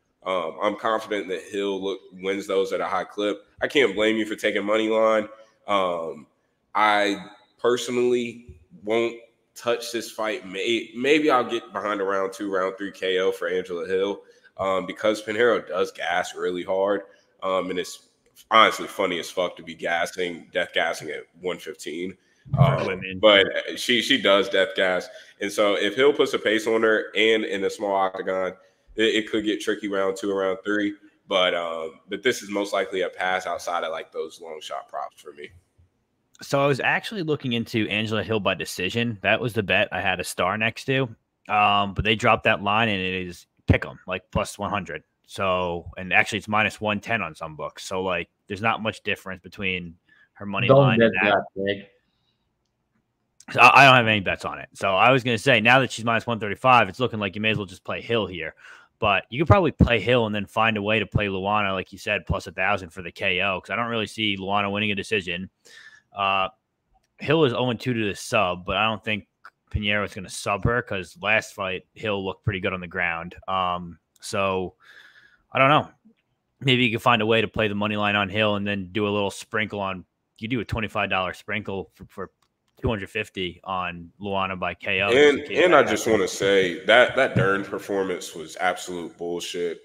I'm confident that Hill wins those at a high clip. I can't blame you for taking money line. I personally won't touch this fight. Maybe I'll get behind a round 2, round 3 KO for Angela Hill because Pinheiro does gas really hard. And it's honestly funny as fuck to be death gassing at 115. But she does death gas. And so if Hill puts a pace on her and in a small octagon, it could get tricky round 2 or round 3. But this is most likely a pass outside of like those long shot props for me. So I was actually looking into Angela Hill by decision. That was the bet I had a star next to. But they dropped that line and it is pick 'em, like plus 100. So, and actually it's minus 110 on some books. So like there's not much difference between her money line and that. Big. So I don't have any bets on it. So I was going to say, now that she's minus 135, it's looking like you may as well just play Hill here. But you could probably play Hill and then find a way to play Luana, like you said, plus 1,000 for the KO, because I don't really see Luana winning a decision. Hill is 0-2 to the sub, but I don't think Pinheiro is going to sub her because last fight, Hill looked pretty good on the ground. So I don't know. Maybe you can find a way to play the money line on Hill and then do a little sprinkle on. You do a $25 sprinkle for 250 on Luana by KO. And I just want to say that Dern performance was absolute bullshit.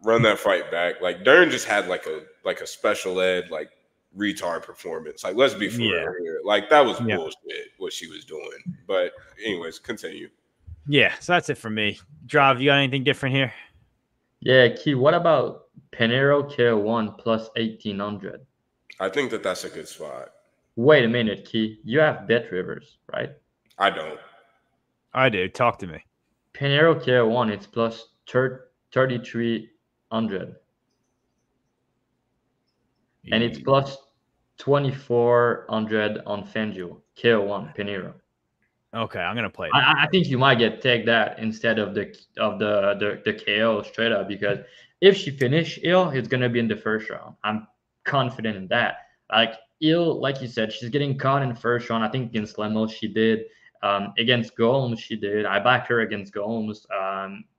Run that fight back. Like Dern just had like a special ed like retard performance. Like let's be for real here. Like that was bullshit what she was doing. But anyways, continue. Yeah, so that's it for me. Drav, you got anything different here? Yeah, Key. What about Pinheiro KO1 plus 1,800? I think that's a good spot. Wait a minute, Key. You have Bet Rivers, right? I don't. I do. Talk to me. Pinheiro KO1, it's plus 3,300. And it's plus 2,400 on FanDuel. KO1, Pinheiro. Okay, I'm gonna play. I think you might take that instead of the KO straight up, because if she finish ill, it's gonna be in the first round. I'm confident in that. Like ill, like you said, she's getting caught in the first round. I think against Lemos she did. Against Gomes she did. I backed her against Gomes.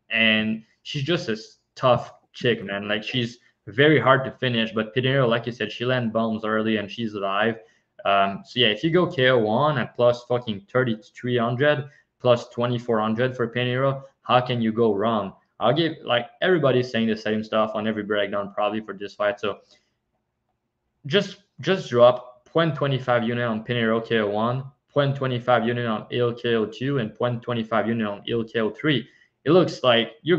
And she's just a tough chick, man. Like she's very hard to finish. But Pinheiro, like you said, she land bombs early and she's alive. So yeah, if you go KO1 at plus fucking 3,300 plus 2,400 for Pinheiro, how can you go wrong? I'll give, like, everybody's saying the same stuff on every breakdown probably for this fight. So just drop 0.25 unit on Pinheiro KO1, 0.25 unit on Il KO2, and 0.25 unit on Il KO3. It looks like you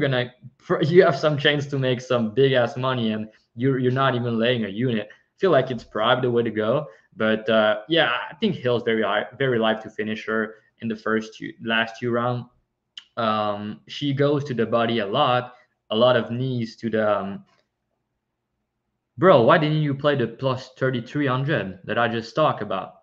have some chance to make some big ass money, and you're not even laying a unit. I feel like it's probably the way to go. But yeah, I think Hill's very live to finish her in the last two rounds. She goes to the body a lot of knees to the. Bro, why didn't you play the plus 3,300 that I just talked about?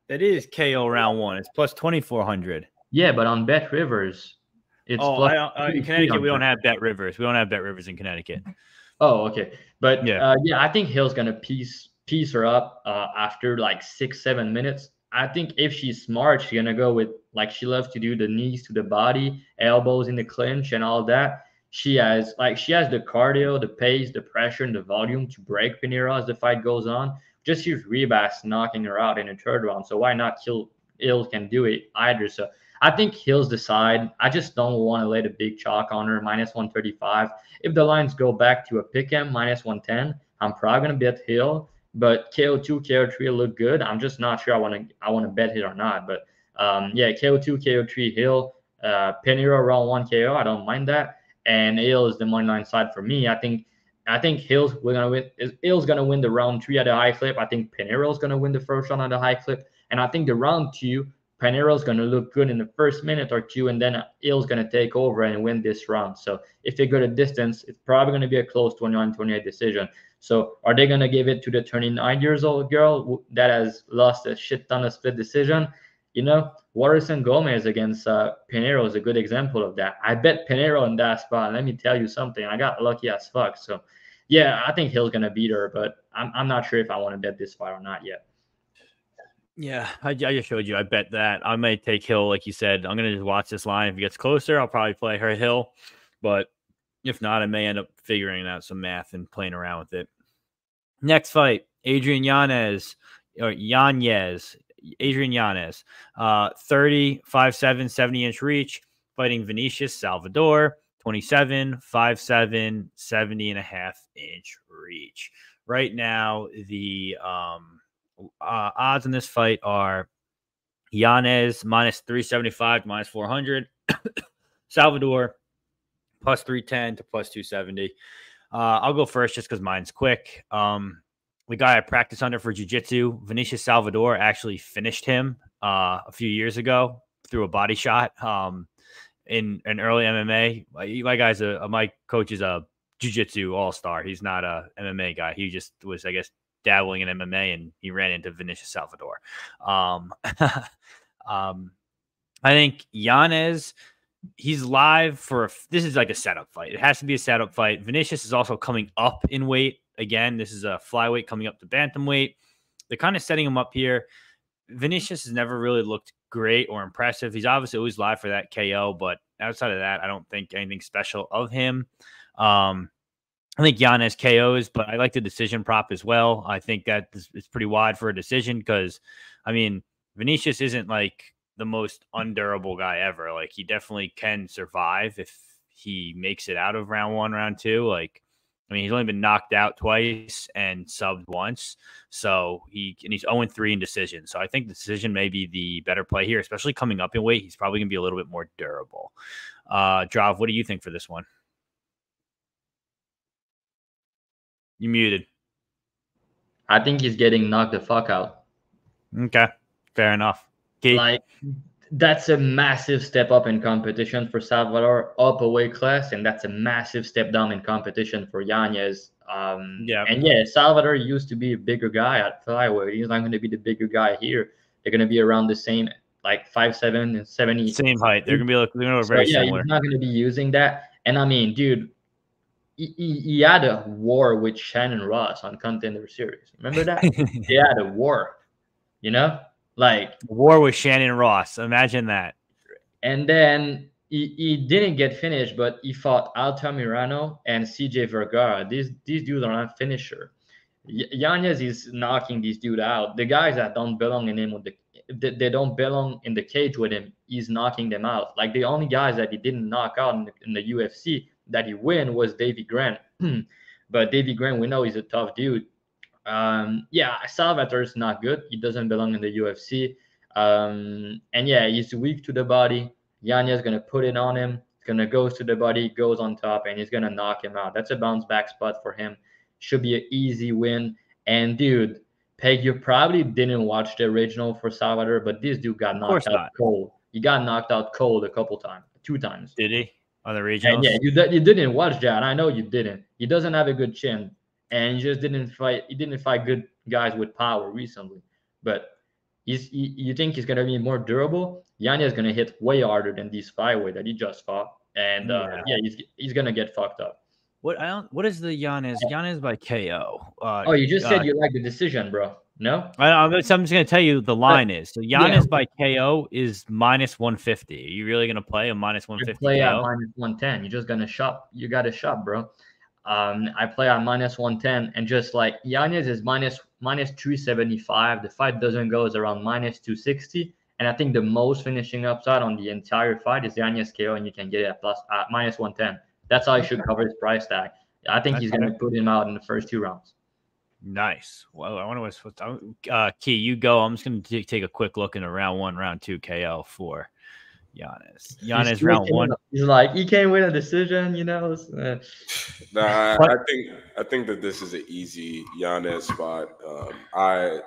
That is KO round 1. It's plus 2,400. Yeah, but on Bet Rivers, it's plus in Connecticut we don't have Bet Rivers. We don't have Bet Rivers in Connecticut. Oh, okay. But yeah, I think Hill's gonna piece her up after like 6-7 minutes. I think if she's smart, she's gonna go with, like, she loves to do the knees to the body, elbows in the clinch and all that. She has the cardio, the pace, the pressure, and the volume to break Pinheiro as the fight goes on. Just use Rebus knocking her out in the third round. So why not Hill can do it either? So I think Hill's the side. I just don't want to lay the big chalk on her, minus 135. If the lines go back to a pick 'em, minus 110, I'm probably gonna bet Hill. But KO2, KO3 look good. I'm just not sure I want to bet it or not. But yeah, KO2, KO3 Hill, Pinheiro round 1 KO. I don't mind that. And Hill is the money line side for me. I think Hill's gonna win the round 3 at a high clip. I think Pinheiro's gonna win the first round at a high clip. And I think the round 2, Pinheiro's gonna look good in the first minute or 2, and then Hill's gonna take over and win this round. So if they go the distance, it's probably gonna be a close 29-28 decision. So are they going to give it to the 29-year-old girl that has lost a shit ton of split decision? You know, Waterson Gomez against Pinheiro is a good example of that. I bet Pinheiro in that spot. Let me tell you something. I got lucky as fuck. So, yeah, I think Hill's going to beat her, but I'm not sure if I want to bet this fight or not yet. Yeah, I just showed you. I bet that. I may take Hill, like you said. I'm going to just watch this line. If it gets closer, I'll probably play her Hill. But if not, I may end up figuring out some math and playing around with it. Next fight, Adrian Yanez or Yanez, Adrian Yanez, 30, 5'7", 70-inch reach, fighting Vinicius Salvador, 27, 5'7", 70.5-inch reach. Right now, the odds in this fight are Yanez minus 375, minus 400, Salvador plus 310 to plus 270. I'll go first just because mine's quick. The guy I practice under for jiu-jitsu, Vinicius Salvador, actually finished him a few years ago through a body shot in an early MMA. My coach is a jiu-jitsu all-star. He's not a MMA guy. He just was, I guess, dabbling in MMA, and he ran into Vinicius Salvador. I think Yanez, he's live for this is like a setup fight. It has to be a setup fight. Vinicius is also coming up in weight. Again, this is a flyweight coming up to bantamweight. They're kind of setting him up here. Vinicius has never really looked great or impressive. He's obviously always live for that KO, but outside of that, I don't think anything special of him. I think Yanez KOs, but I like the decision prop as well. I think that it's pretty wide for a decision because, I mean, Vinicius isn't like the most undurable guy ever. Like, he definitely can survive if he makes it out of round 1, round 2. Like, I mean, he's only been knocked out twice and subbed once. So he's 0-3 in decision. So I think the decision may be the better play here, especially coming up in weight. He's probably going to be a little bit more durable. Drav, what do you think for this one? You muted. I think he's getting knocked the fuck out. Okay, fair enough. Key? Like, that's a massive step up in competition for Salvador, up a weight class, and that's a massive step down in competition for Yanez. And yeah, Salvador used to be a bigger guy at flyweight. He's not going to be the bigger guy here. They're going to be around the same, like 5'7" and 70. Same height. They're going to be very similar. He's not going to be using that. And I mean, dude, he had a war with Shannon Ross on Contender Series. Remember that? He had a war, you know? Like, war with Shannon Ross. Imagine that. And then he didn't get finished, but he fought Altamirano and CJ Vergara. These dudes are not finisher. Yanez is knocking these dudes out. The guys that don't belong in him, they don't belong in the cage with him, he's knocking them out. Like, the only guys that he didn't knock out in the UFC that he win was Davy Grant. But Davy Grant, we know he's a tough dude. Yeah, Salvador is not good. He doesn't belong in the UFC. And yeah, he's weak to the body. Yanez is going to put it on him. He's going to go to the body, goes on top, and he's going to knock him out. That's a bounce back spot for him. Should be an easy win. And dude, Peg, you probably didn't watch the original for Salvador, but this dude got knocked out cold. He got knocked out cold a couple times, 2 times. Did he? On the regionals? And yeah, you didn't watch that. I know you didn't. He doesn't have a good chin. And he just didn't fight. He didn't fight good guys with power recently. But you think he's gonna be more durable? Yanez is gonna hit way harder than these flyweight that he just fought, and yeah, he's gonna get fucked up. What is the Yanez? Yanez by KO. Oh, you just said you like the decision, bro. No, I'm just gonna tell you the line is. So Yanez by KO is minus 150. Are you really gonna play a minus 150? Play at minus 110. You're just gonna shop. You got to shop, bro. I play at minus 110, and just like Yanez is minus 375. The fight doesn't go is around minus 260, and I think the most finishing upside on the entire fight is Yanez KO, and you can get it at minus 110. That's how you should cover his price tag. I think he's going to put him out in the first 2 rounds. Nice. Well, I wonder what's Key. You go. I'm just going to take a quick look into round 1, round 2 KO for Yanez. Yanez round 1. He's like, he can't win a decision, you know. Nah, I think that this is an easy Yanez spot. I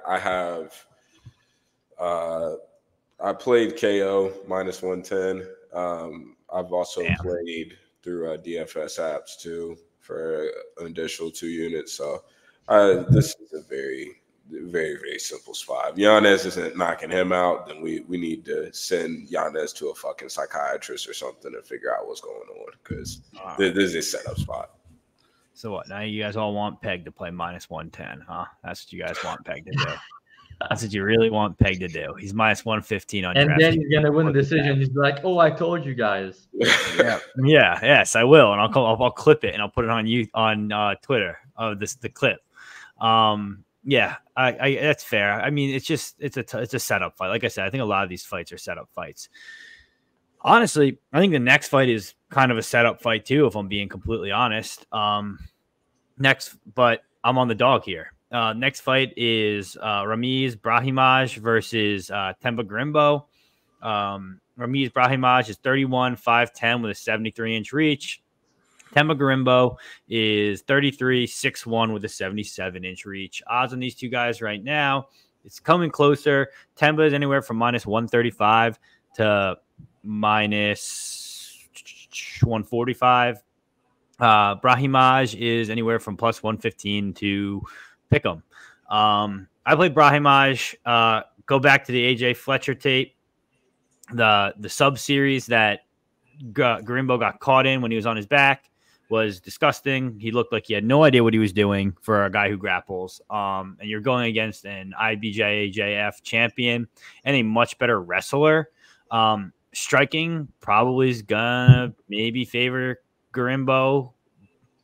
played KO minus 110. I've also played through DFS apps too for an additional 2 units. So this is a very, very, very simple spot. If Yanez isn't knocking him out, then we need to send Yanez to a fucking psychiatrist or something and figure out what's going on, because this is a setup spot. So what? Now you guys all want Peg to play minus 110, huh? That's what you guys want Peg to do. That's what you really want Peg to do. He's minus 115 on and draft. Then he's gonna win the decision. He's like, "Oh, I told you guys." Yes, I will, and I'll clip it and I'll put it on Twitter. The clip. Yeah, I that's fair. I mean, it's a setup fight. Like I said, I think a lot of these fights are setup fights. Honestly, I think the next fight is kind of a setup fight too, if I'm being completely honest. But I'm on the dog here. Next fight is Ramiz Brahimaj versus Temba Gorimbo. Ramiz Brahimaj is 31, 5'10" with a 73-inch reach. Temba Gorimbo is 33, 6'1" with a 77-inch reach. Odds on these two guys right now, it's coming closer. Temba is anywhere from minus 135 to minus 145. Brahimaj is anywhere from plus 115 to pick 'em. I played Brahimaj. Go back to the AJ Fletcher tape, the sub series that Gorimbo got caught in when he was on his back was disgusting. He looked like he had no idea what he was doing for a guy who grapples. And you're going against an IBJJF champion and a much better wrestler. Striking probably is gonna maybe favor Gorimbo.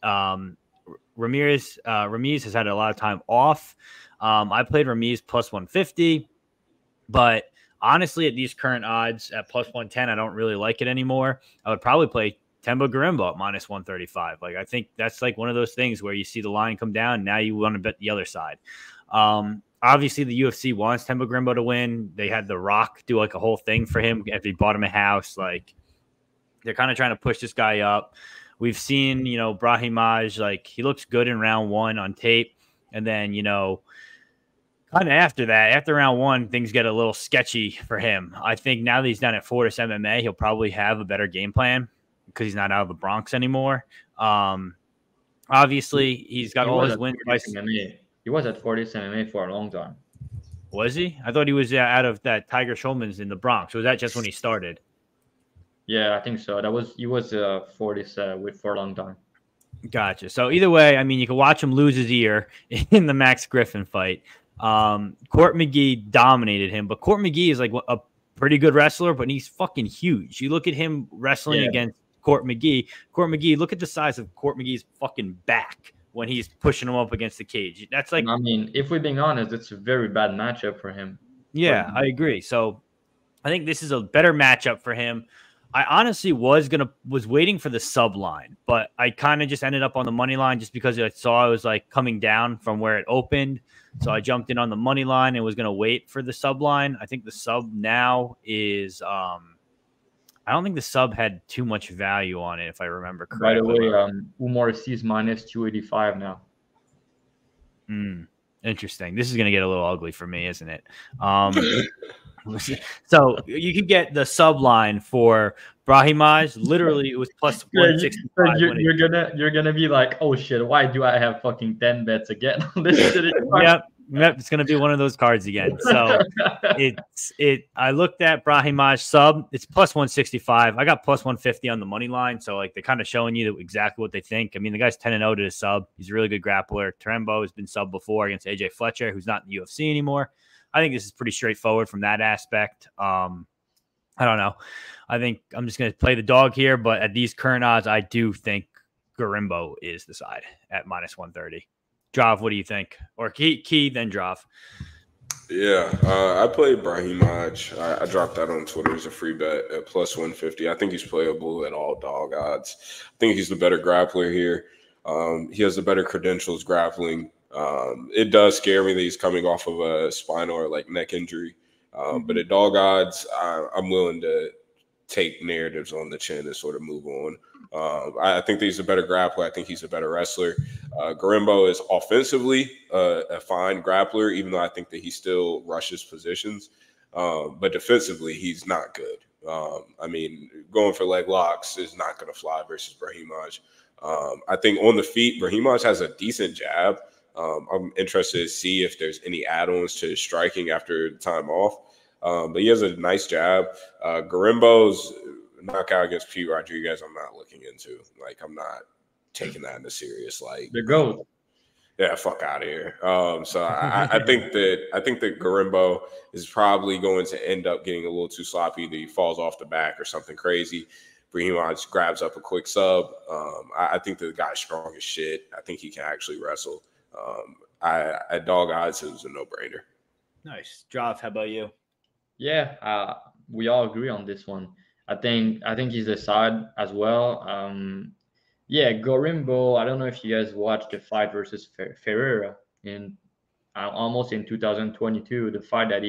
Ramiz has had a lot of time off. I played Ramiz plus 150, but honestly, at these current odds at plus 110, I don't really like it anymore. I would probably play Temba Gorimbo at minus 135. Like, I think that's like one of those things where you see the line come down. Now you want to bet the other side. Obviously, the UFC wants Temba Gorimbo to win. They had The Rock do like a whole thing for him if he bought him a house. Like, they're kind of trying to push this guy up. We've seen, Brahimaj, like, he looks good in round one on tape. And then, kind of after that, after round one, things get a little sketchy for him. I think now that he's down at Fortis MMA, he'll probably have a better game plan because he's not out of the Bronx anymore. Obviously, he's got all his wins. He was at Fortis MMA for a long time. Was he? I thought he was out of that Tiger Schulman's in the Bronx. Was that just when he started? Yeah, I think so. He was Fortis for a long time. Gotcha. So either way, I mean, you can watch him lose his ear in the Max Griffin fight. Court McGee dominated him, but Court McGee is like a pretty good wrestler, but he's fucking huge. You look at him wrestling against Court McGee. Court McGee, look at the size of Court McGee's fucking back when he's pushing him up against the cage. That's like, I mean, if we're being honest, it's a very bad matchup for him. Yeah, I agree. So I think this is a better matchup for him. I honestly was waiting for the sub line, but I kind of just ended up on the money line just because I saw it was like coming down from where it opened. So I jumped in on the money line and was going to wait for the sub line. I think the sub now is, I don't think the sub had too much value on it, if I remember correctly. By the way, Umar sees minus 285 now. Interesting. This is going to get a little ugly for me, isn't it? So you could get the sub line for Brahimaj. Literally, it was plus 165. You're gonna be like, oh shit, why do I have fucking 10 bets again on this shit? Yep, it's gonna be one of those cards again. So I looked at Brahimaj sub. It's plus 165. I got plus 150 on the money line. So like they're kind of showing you exactly what they think. I mean, the guy's 10-0 to the sub. He's a really good grappler. Trembo has been sub before against AJ Fletcher, who's not in the UFC anymore. I think this is pretty straightforward from that aspect. I don't know. I think I'm just going to play the dog here, but at these current odds, I do think Gorimbo is the side at minus 130. Drav, what do you think? Or Key then Drav. Yeah, I played Brahimaj. I dropped that on Twitter as a free bet at plus 150. I think he's playable at all dog odds. I think he's the better grappler here. He has the better credentials grappling. It does scare me that he's coming off of a spine or like neck injury. But at dog odds, I'm willing to take narratives on the chin and sort of move on. I think that he's a better grappler. I think he's a better wrestler. Gorimbo is offensively a fine grappler, even though I think that he still rushes positions. But defensively, he's not good. I mean, going for leg locks is not going to fly versus Brahimaj. I think on the feet, Brahimaj has a decent jab. I'm interested to see if there's any add-ons to his striking after the time off. But he has a nice jab. Gorimbo's knockout against Pete Rodriguez, I'm not looking into. Like, I'm not taking that into serious. Like, the GOAT. Yeah, fuck out of here. So I think that Gorimbo is probably going to end up getting a little too sloppy. That he falls off the back or something crazy. Brahimaj grabs up a quick sub. I think the guy's strong as shit. I think he can actually wrestle. At dog odds, it was a no-brainer. Nice. Drav, how about you? Yeah, we all agree on this one. I think he's the side as well. Yeah, Gorimbo. I don't know if you guys watched the fight versus Ferreira in almost in 2022. The fight that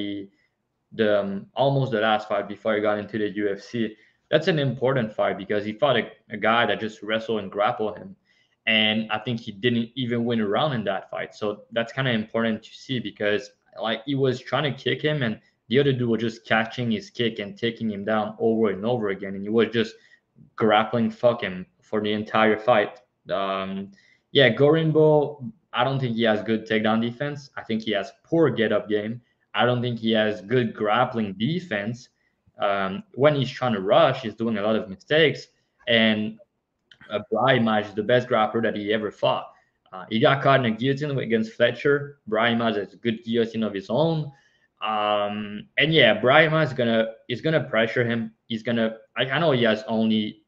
almost the last fight before he got into the UFC. That's an important fight because he fought a guy that just wrestled and grappled him, and I think he didn't even win a round in that fight. So that's kind of important to see because like he was trying to kick him and the other dude was just catching his kick and taking him down over and over again, and he was just grappling fuck him for the entire fight. Yeah, Gorimbo, I don't think he has good takedown defense. I think he has poor get-up game. I don't think he has good grappling defense. When he's trying to rush, he's doing a lot of mistakes. And Brahimaj is the best grappler that he ever fought. He got caught in a guillotine against Fletcher. Brahimaj has a good guillotine of his own. And yeah, Brahimaj is gonna pressure him. He's gonna. I know he has only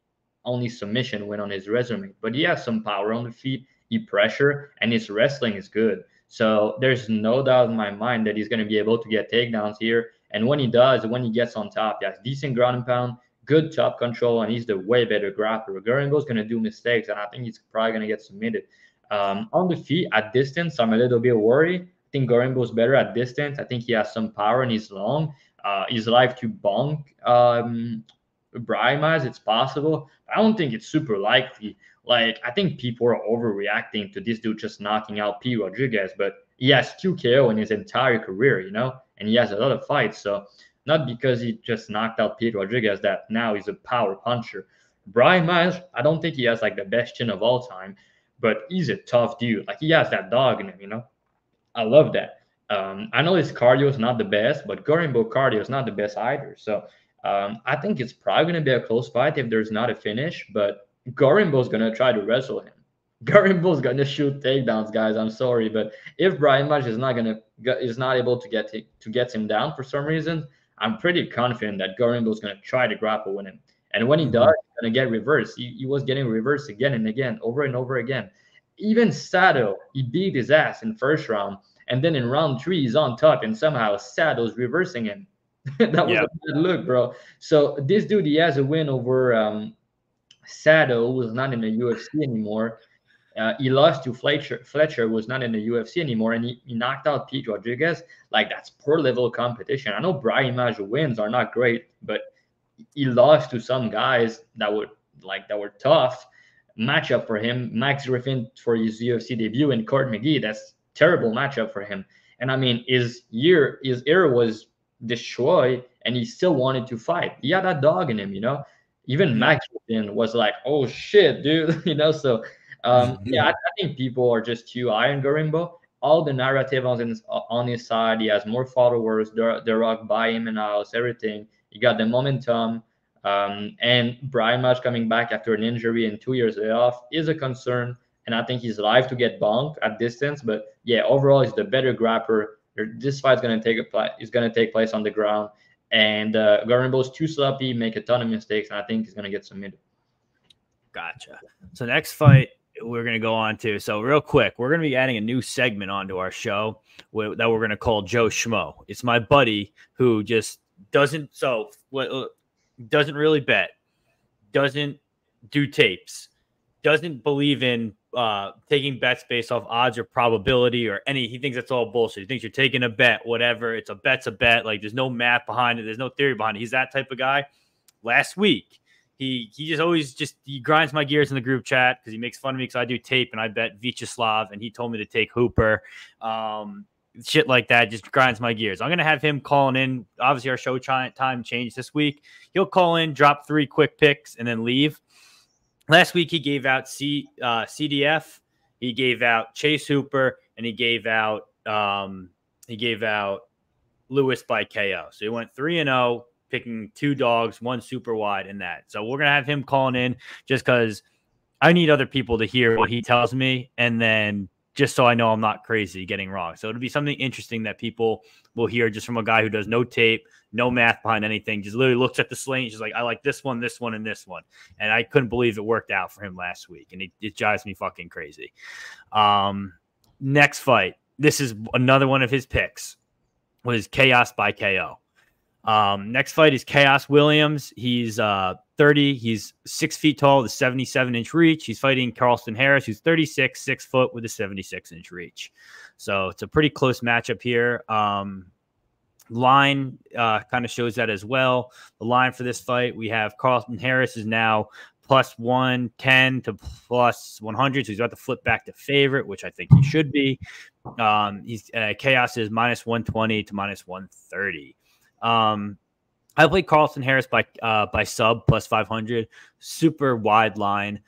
submission win on his resume, but he has some power on the feet. He pressure and his wrestling is good. So there's no doubt in my mind that he's going to be able to get takedowns here. And when he does, when he gets on top, he has decent ground and pound, good top control, and he's the way better grappler. Gorimbo's going to do mistakes, and I think he's probably going to get submitted. On the feet, at distance, I'm a little bit worried. I think Gorimbo's better at distance. I think he has some power and he's long. He's live to bonk Brahimaj. It's possible. I don't think it's super likely. Like, I think people are overreacting to this dude just knocking out P. Rodrigues, but he has 2 KO in his entire career, and he has a lot of fights. So not because he just knocked out P. Rodrigues that now he's a power puncher. Brahimaj, I don't think he has like the best chin of all time, but he's a tough dude. Like, he has that dog in him, I love that. I know his cardio is not the best, but Gorimbo cardio is not the best either. So I think it's probably going to be a close fight if there's not a finish, but Gorimbo's going to try to wrestle him. Gorimbo's going to shoot takedowns, guys. I'm sorry, but if Brahimaj is not able to get him down for some reason, I'm pretty confident that Gorimbo's going to try to grapple with him. And when he does, he's going to get reversed. He was getting reversed again and again, over and over again. Even Sato, he beat his ass in first round, and then in round 3, he's on top, and somehow Sato's reversing him. That was a bad look, bro. So this dude, he has a win over Sato, who was not in the UFC anymore. He lost to Fletcher, who was not in the UFC anymore, and he knocked out Pete Rodrigues. Like, that's poor level competition. I know Brahimaj wins are not great, but he lost to some guys that were tough. Matchup for him, Max Griffin for his UFC debut, and Court McGee. That's terrible matchup for him. And I mean, his era was destroyed, and he still wanted to fight. He had that dog in him, Even Max Griffin was like, "Oh shit, dude," So yeah, I think people are just too high on Gorimbo. All the narrative on his side. He has more followers. The Rock buy him in house, everything. He got the momentum. And Brahimaj coming back after an injury and 2 years layoff is a concern. And I think he's live to get bonked at distance. But yeah, overall, he's the better grappler. This fight's going to take place on the ground. And Gorimbo's too sloppy, make a ton of mistakes, and I think he's going to get submitted. Gotcha. So next fight we're going to go on to. So real quick, we're going to be adding a new segment onto our show that we're going to call JOESHMO. It's my buddy who just doesn't really bet, doesn't do tapes, doesn't believe in taking bets based off odds or probability or any. He thinks that's all bullshit. He thinks you're taking a bet, whatever. It's a bet's a bet. Like, there's no math behind it. There's no theory behind it. He's that type of guy. Last week, he grinds my gears in the group chat because he makes fun of me because I do tape and I bet Vyacheslav, and he told me to take Hooper. Shit like that just grinds my gears. I'm going to have him calling in. Obviously, our show time changed this week. He'll call in, drop 3 quick picks, and then leave. Last week, he gave out CDF, he gave out Chase Hooper, and he gave out Lewis by KO. So he went 3-0, picking 2 dogs, 1 super wide, and that. So we're gonna have him calling in just because I need other people to hear what he tells me, and then just so I know I'm not crazy getting wrong. So it'll be something interesting that people will hear just from a guy who does no tape, no math behind anything, just literally looks at the slate, just like, I like this one, and this one. And I couldn't believe it worked out for him last week, and it drives me fucking crazy. Next fight. This is another one of his picks. Was Chaos by KO. Next fight is Chaos Williams. He's 30. He's 6 feet tall with a 77-inch reach. He's fighting Carlston Harris, who's 36, 6 foot with a 76-inch reach. So it's a pretty close matchup here. Line kind of shows that as well. The line for this fight, we have Carlston Harris is now plus 110 to plus 100. So he's about to flip back to favorite, which I think he should be. He's Chaos is minus 120 to minus 130. I played Carlston Harris by sub plus 500. Super wide line.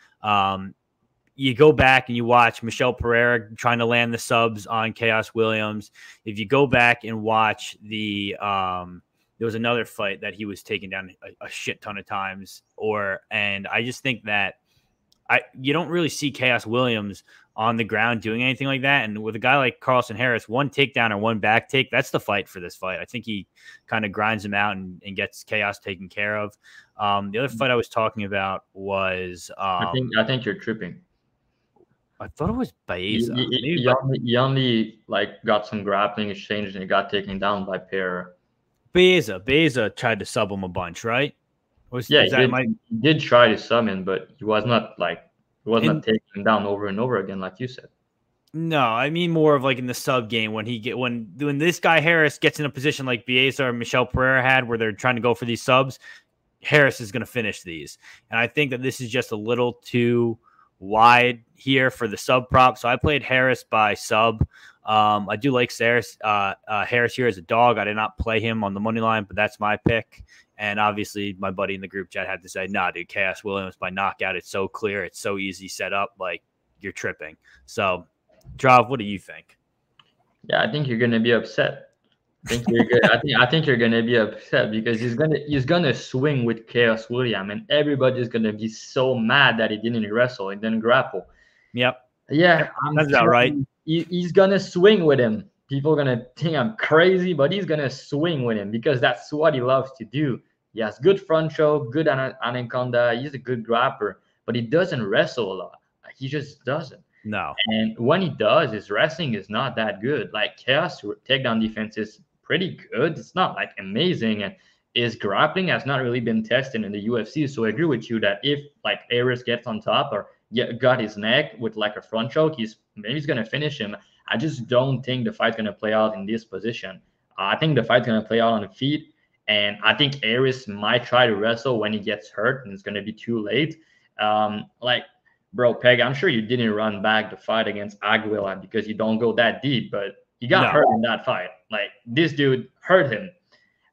You go back and you watch Michel Pereira trying to land the subs on Chaos Williams. If you go back and watch the there was another fight that he was taken down a shit ton of times, and I just think that you don't really see Chaos Williams on the ground doing anything like that. And with a guy like Carlston Harris, one takedown or one back take, that's the fight for this fight. I think he kind of grinds him out and gets Chaos taken care of. The other fight I was talking about was I think you're tripping. I thought it was Baeza. He only like got some grappling exchange and he got taken down by Pereira. Baeza tried to sub him a bunch, right? He did try to sub him, but he was not taking him down over and over again, like you said. No, I mean more of like in the sub game when this guy Harris gets in a position like Baeza or Michel Pereira had, where they're trying to go for these subs. Harris is going to finish these, and I think that this is just a little too wide here for the sub prop. So I played Harris by sub. I do like Harris here as a dog. I did not play him on the money line, but that's my pick. And obviously my buddy in the group chat had to say, nah, dude, Chaos Williams by knockout. It's so clear. It's so easy set up. Like, you're tripping. So, Drav, what do you think? Yeah, I think you're going to be upset. I think you're good. I think you're going to be upset because he's going to swing with Chaos Williams, and everybody's going to be so mad that he didn't wrestle and then grapple. Yep. Yeah, that's about right. He's going to swing with him. People are going to think I'm crazy, but he's going to swing with him because that's what he loves to do. He has good front show, good anaconda. He's a good grappler, but he doesn't wrestle a lot. He just doesn't. No. And when he does, his wrestling is not that good. Like Chaos takedown defense is pretty good. It's not like amazing. And his grappling has not really been tested in the UFC. So I agree with you that if like Aris gets on top or got his neck with like a front choke, he's going to finish him. I just don't think the fight's going to play out in this position. I think the fight's going to play out on the feet. And I think Aris might try to wrestle when he gets hurt, and it's going to be too late. Bro, Peg, I'm sure you didn't run back the fight against Aguila because you don't go that deep, but he got hurt in that fight. Like, this dude hurt him.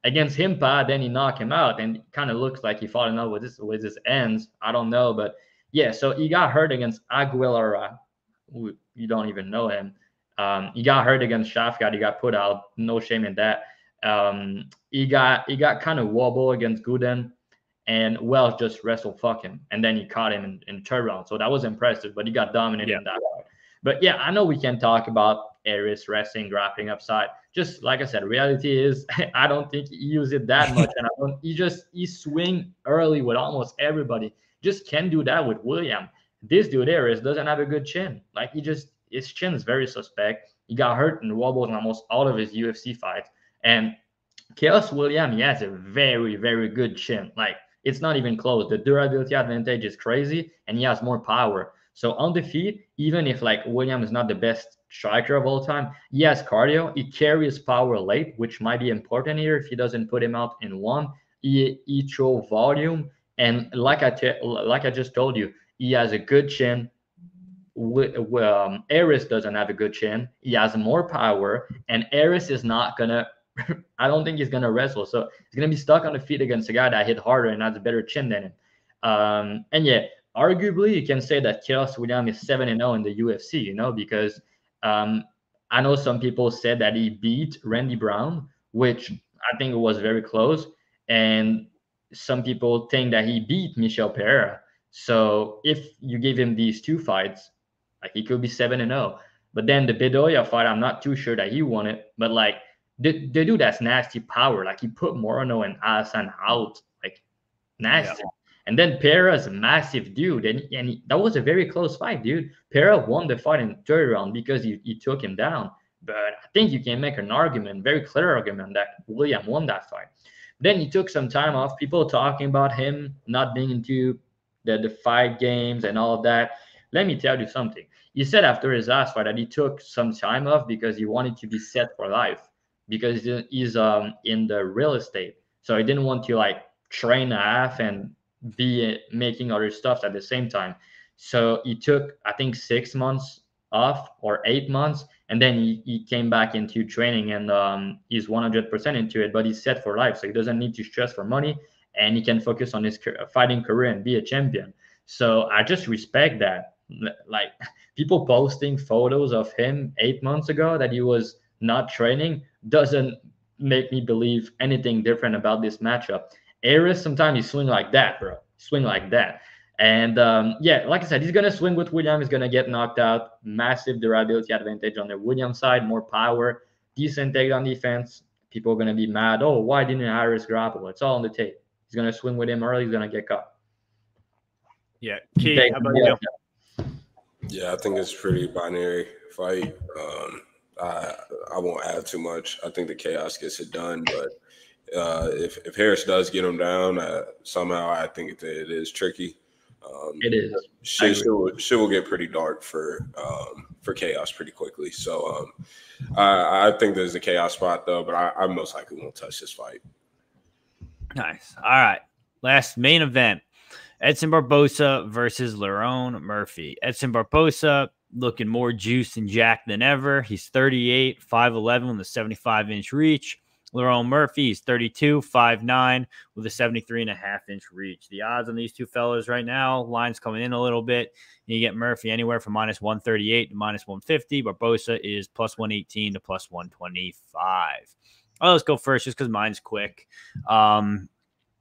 Against Himpa, then he knocked him out, and it kind of looks like he fought enough with his ends. I don't know, but yeah, so he got hurt against Aguilera. You don't even know him. He got hurt against Shafkat. He got put out. No shame in that. He got kind of wobble against Gooden, and Wells just wrestled fuck him, and then he caught him in third round. So that was impressive, but he got dominated in that fight. But yeah, I know we can talk about Aris wrestling, grappling upside. Just like I said, reality is I don't think he used it that much, and he swing early with almost everybody. Just can't do that with William. This dude Aris doesn't have a good chin. Like his chin is very suspect. He got hurt and wobbled in almost all of his UFC fights. And Chaos Williams, he has a very, very good chin. Like, it's not even close. The durability advantage is crazy, and he has more power. So on the feet, even if like Williams is not the best striker of all time, he has cardio. He carries power late, which might be important here if he doesn't put him out in one. He throw volume, and like I just told you, he has a good chin. Aris doesn't have a good chin. He has more power, and Aris is not gonna. I don't think he's gonna wrestle, so he's gonna be stuck on the feet against a guy that hit harder and has a better chin than him. And yeah, arguably you can say that Chaos Williams is 7-0 in the UFC, because I know some people said that he beat Randy Brown, which I think it was very close, and some people think that he beat Michel Pereira. So if you give him these two fights, like, he could be 7-0. But then the Bedoya fight, I'm not too sure that he won it, but like, the dude has nasty power. Like, he put Moreno and Hassan out, like, nasty. Yeah. And then Pereira's a massive dude, and that was a very close fight, dude. Pereira won the fight in the third round because he took him down. But I think you can make an argument, very clear argument, that William won that fight. Then he took some time off. People talking about him not being into the fight games and all of that. Let me tell you something. He said after his last fight that he took some time off because he wanted to be set for life, because he's in the real estate. So he didn't want to like train a half and be making other stuff at the same time. So he took, I think, 6 months off or 8 months, and then he came back into training, and he's 100% into it. But he's set for life, so he doesn't need to stress for money, and he can focus on his fighting career and be a champion. So I just respect that. Like, people posting photos of him 8 months ago that he was not training doesn't make me believe anything different about this matchup. Aries, sometimes he swing like that, bro. Swing like that. And yeah, like I said, he's going to swing with William. He's going to get knocked out. Massive durability advantage on the William side. More power. Decent takedown defense. People are going to be mad. Oh, why didn't Aries grapple? It's all on the tape. He's going to swing with him early. He's going to get caught. Yeah. Key, how about you? Yeah, I think it's a pretty binary fight. I won't add too much. I think the chaos gets it done, but if Harris does get him down, somehow I think it is tricky. It is. Shit will get pretty dark for chaos pretty quickly. So I think there's a chaos spot though, but I most likely won't touch this fight. Nice. All right. Last main event. Edson Barboza versus Lerone Murphy. Edson Barboza looking more juiced and jacked than ever. He's 38, 5'11 with a 75-inch reach. Lerone Murphy is 32, 5'9 with a 73.5-inch reach. The odds on these two fellas right now, line's coming in a little bit. You get Murphy anywhere from minus 138 to minus 150. Barboza is plus 118 to plus 125. Let's go first just because mine's quick.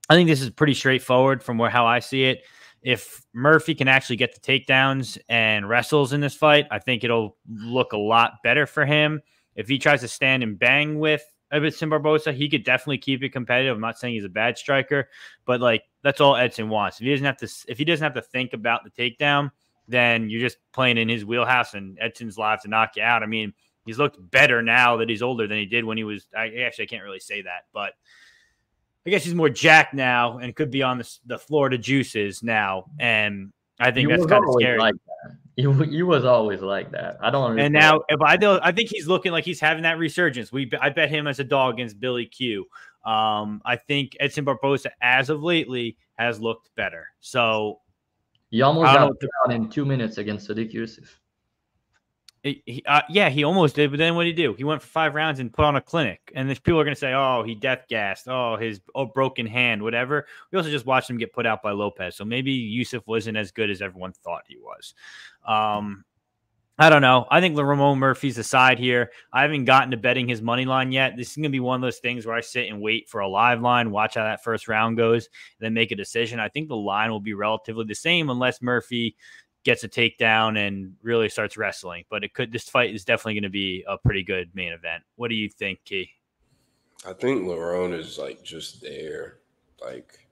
I think this is pretty straightforward from how I see it. If Murphy can actually get the takedowns and wrestles in this fight, I think it'll look a lot better for him. If he tries to stand and bang with Edson Barboza, he could definitely keep it competitive. I'm not saying he's a bad striker, but like that's all Edson wants. If he doesn't have to think about the takedown, then you're just playing in his wheelhouse, and Edson's live to knock you out. I mean, he's looked better now that he's older than he did when he was. I can't really say that, but I guess he's more jacked now and could be on the Florida juices now. And I think that's kind of scary. Like that. He was always like that. I don't understand. And now, I think he's looking like he's having that resurgence. I bet him as a dog against Billy Q. I think Edson Barboza, as of lately, has looked better. So he almost got out in 2 minutes against Sadiq Youssef. Yeah, he almost did, but then what did he do? He went for 5 rounds and put on a clinic. And people are going to say, oh, he death gassed. Oh, his broken hand, whatever. We also just watched him get put out by Lopez. So maybe Youssef wasn't as good as everyone thought he was. I don't know. I think Lerone Murphy's the side here. I haven't gotten to betting his money line yet. This is going to be one of those things where I sit and wait for a live line, watch how that first round goes, then make a decision. I think the line will be relatively the same unless Murphy gets a takedown and really starts wrestling. But this fight is definitely going to be a pretty good main event. What do you think, Key? I think Lerone is like just there. Like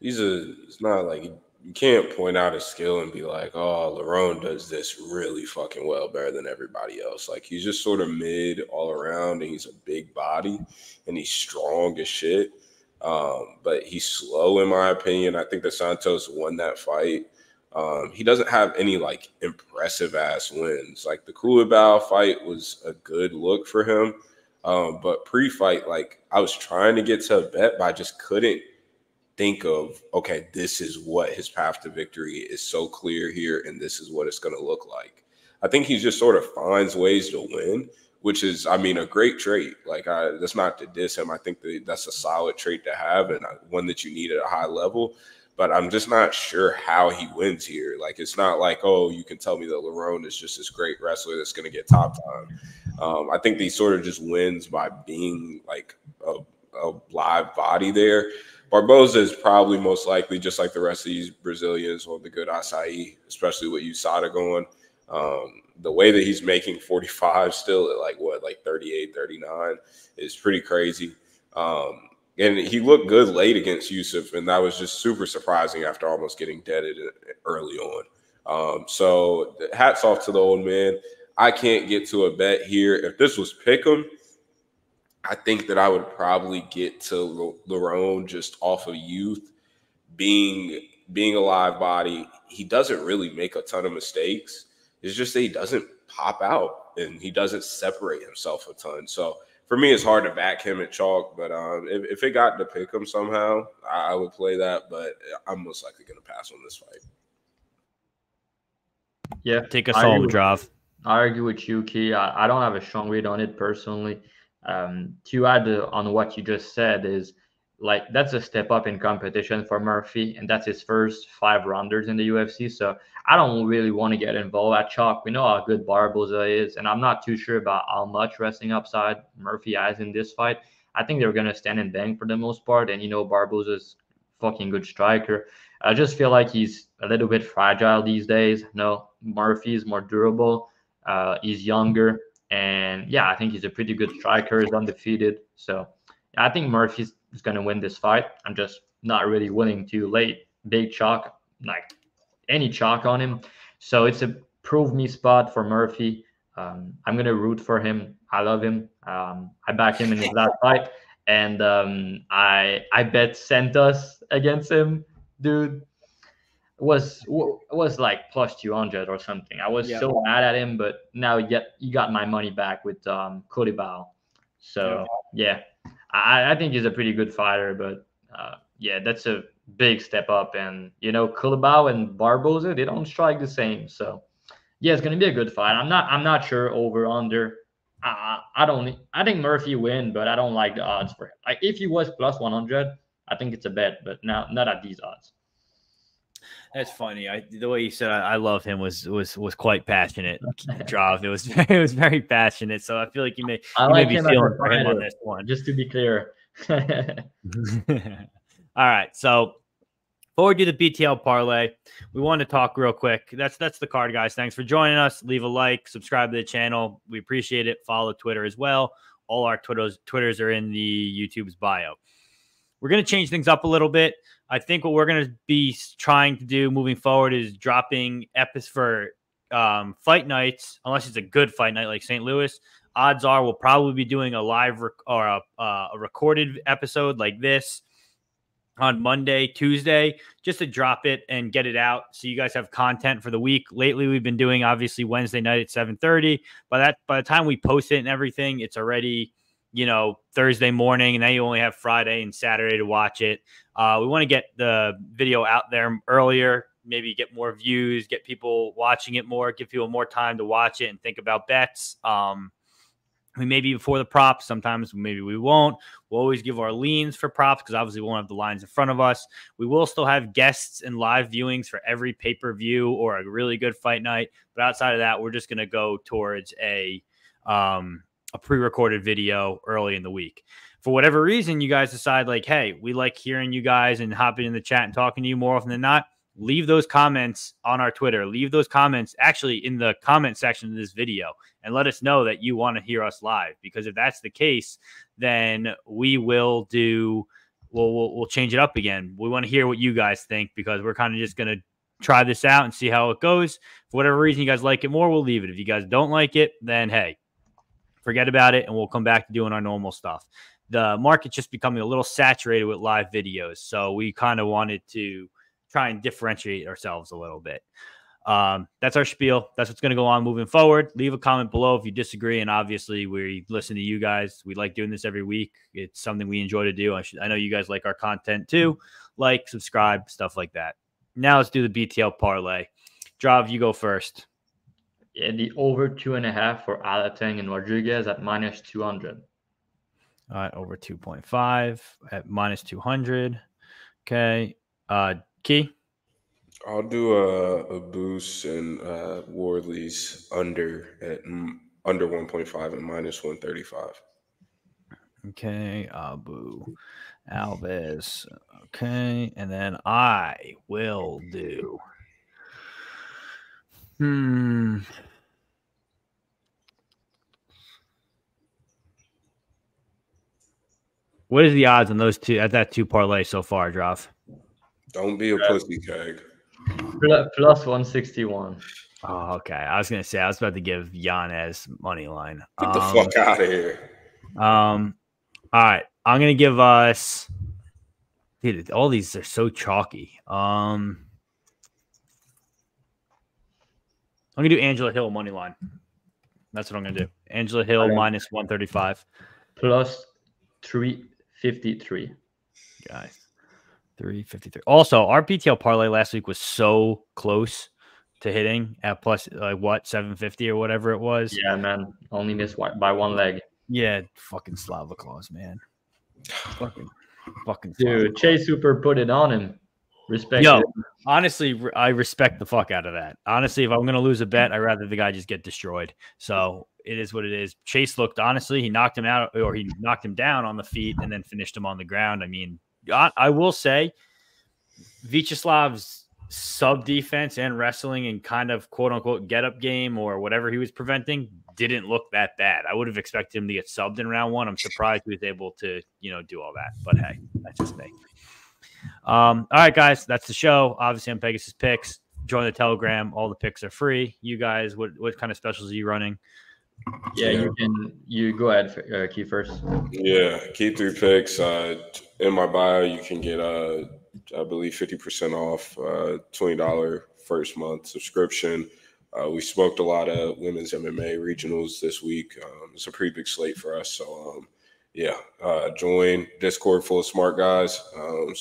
it's not like you can't point out a skill and be like, oh, Lerone does this really fucking well, better than everybody else. Like he's just sort of mid all around, and he's a big body and he's strong as shit. But he's slow in my opinion. I think that Santos won that fight. He doesn't have any like impressive ass wins. Like the Coulibaly fight was a good look for him. But pre-fight, like I was trying to get to a bet, but I just couldn't think of, okay, this is what his path to victory is so clear here, and this is what it's going to look like. I think he just sort of finds ways to win, which is, I mean, a great trait. Like that's not to diss him. I think that's a solid trait to have and one that you need at a high level. But I'm just not sure how he wins here. Like, it's not like, oh, you can tell me that Lerone is just this great wrestler that's going to get top time. I think he sort of just wins by being like a live body there. Barboza is probably most likely, just like the rest of these Brazilians, will be good acai, especially with USADA going. The way that he's making 45 still at like 38, 39 is pretty crazy. and he looked good late against Yusuf, and that was just super surprising after almost getting deaded early on. So hats off to the old man. I can't get to a bet here. If this was Pick'em, I think that I would probably get to Lerone just off of youth, being a live body. He doesn't really make a ton of mistakes. It's just that he doesn't pop out and he doesn't separate himself a ton. So for me, it's hard to back him at chalk. But if it got to pick him somehow, I would play that. But I'm most likely going to pass on this fight. Yeah, take us home, Drav. I argue with you, Key. I don't have a strong read on it personally. To add on what you just said is, like, that's a step up in competition for Murphy, and that's his first 5 rounders in the UFC. So I don't really want to get involved at chalk. We know how good Barboza is, and I'm not too sure about how much wrestling upside Murphy has in this fight. I think they're going to stand and bang for the most part, and Barboza's fucking good striker. I just feel like he's a little bit fragile these days. No, Murphy is more durable. He's younger, and yeah, I think he's a pretty good striker. He's undefeated, so I think Murphy's going to win this fight. I'm just not really willing to lay big chalk, like any chalk on him. So it's a prove me spot for Murphy. I'm going to root for him. I love him. I back him in his last fight, and I bet Santos against him, dude. Was like plus 200 or something. I was so mad at him, but now you got my money back with Gorimbo. So yeah, I think he's a pretty good fighter, but yeah, that's a big step up. And Gorimbo and Barboza, they don't strike the same. So yeah, it's gonna be a good fight. I'm not sure over under. I think Murphy win, but I don't like the odds for him. Like if he was plus 100, I think it's a bet, but not at these odds. That's funny. The way you said I love him was quite passionate. Drav. It was very passionate. So I feel like you may be feeling for him on this one. Just to be clear. All right. So forward to the BTL parlay. We want to talk real quick. That's the card, guys. Thanks for joining us. Leave a like, subscribe to the channel. We appreciate it. Follow Twitter as well. All our Twitters are in the YouTube's bio. We're going to change things up a little bit. I think what we're going to be trying to do moving forward is dropping episodes for fight nights, unless it's a good fight night like St. Louis. Odds are we'll probably be doing a live or a recorded episode like this on Monday, Tuesday, just to drop it and get it out so you guys have content for the week. Lately, we've been doing obviously Wednesday night at 7:30. By the time we post it and everything, it's already Thursday morning, and now you only have Friday and Saturday to watch it. We want to get the video out there earlier, maybe get more views, get people watching it more, give people more time to watch it and think about bets. We may be before the props. Sometimes maybe we won't. We'll always give our leans for props because obviously we won't have the lines in front of us. We will still have guests and live viewings for every pay-per-view or a really good fight night. But outside of that, we're just going to go towards a pre-recorded video early in the week. For whatever reason, you guys decide like, hey, we like hearing you guys and hopping in the chat and talking to you more often than not. Leave those comments on our Twitter. Leave those comments actually in the comment section of this video and let us know that you want to hear us live. Because if that's the case, then we will we'll change it up again. We want to hear what you guys think because we're kind of just going to try this out and see how it goes. For whatever reason you guys like it more, we'll leave it. If you guys don't like it, then hey, forget about it and we'll come back to doing our normal stuff. The market's just becoming a little saturated with live videos. So we kind of wanted to try and differentiate ourselves a little bit. That's our spiel. That's what's going to go on moving forward. Leave a comment below if you disagree. And obviously we listen to you guys. We like doing this every week. It's something we enjoy to do. I know you guys like our content too. Like, subscribe, stuff like that. Now let's do the BTL parlay. Drav, you go first. Yeah, the over 2.5 for Alateng and Rodrigues at minus 200. All right, over 2.5 at minus 200. Okay. Key? I'll do a boost and Wardley's under 1.5 and minus 135. Okay. Abu Alves. Okay. And then I will do. What is the odds on those two at that 2 parlay so far, Drav? Don't be a pussy keg. Plus 161. Oh, okay. I was gonna say I was about to give Yanez money line. Get the fuck out of here. All right. I'm gonna give us. Dude, all these are so chalky. I'm gonna do Angela Hill money line. That's what I'm gonna do. Angela Hill minus 135. Plus 353. Guys, 353. Also, our BTL parlay last week was so close to hitting at plus like what 750 or whatever it was. Yeah, man. Only missed by one leg. Yeah, fucking Slava Claus, man. Fucking dude. Chase Super put it on him. Respect. Yo, honestly, I respect the fuck out of that. Honestly, if I'm gonna lose a bet, I'd rather the guy just get destroyed. So it is what it is. Chase looked, honestly, he knocked him out, or he knocked him down on the feet and then finished him on the ground. I mean, I will say Vyacheslav's sub defense and wrestling and kind of quote unquote get up game or whatever he was preventing didn't look that bad. I would have expected him to get subbed in round 1. I'm surprised he was able to, do all that. But hey, that's just me. All right, guys, that's the show. Obviously, on Pegasus Picks. Join the Telegram. All the picks are free. You guys, what kind of specials are you running? Yeah, you go ahead, Key first. Yeah, Key3Picks. In my bio, you can get I believe 50% off, $20 first month subscription. We smoked a lot of women's MMA regionals this week. It's a pretty big slate for us. So, join Discord full of smart guys.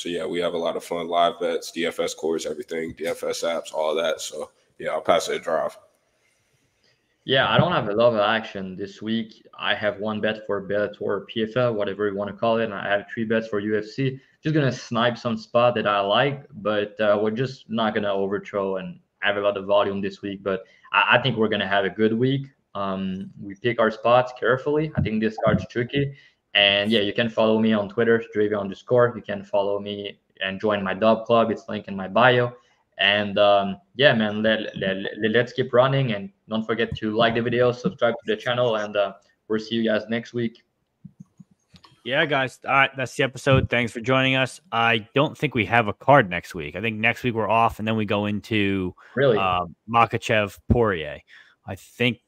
We have a lot of fun, live bets, DFS cores, everything, DFS apps, all of that. So, I'll pass it to Dravhy. Yeah, I don't have a lot of action this week. I have one bet for Bellator or PFL, whatever you want to call it, and I have 3 bets for UFC. Just going to snipe some spot that I like, but we're just not going to overthrow and have a lot of volume this week. But I think we're going to have a good week. We pick our spots carefully. I think this card's tricky. And, you can follow me on Twitter, Dravhy_. You can follow me and join my dub club. It's linked in my bio. And, man, let's keep running. And don't forget to like the video, subscribe to the channel, and we'll see you guys next week. Yeah, guys. All right, that's the episode. Thanks for joining us. I don't think we have a card next week. I think next week we're off, and then we go into Makhachev Poirier. I think.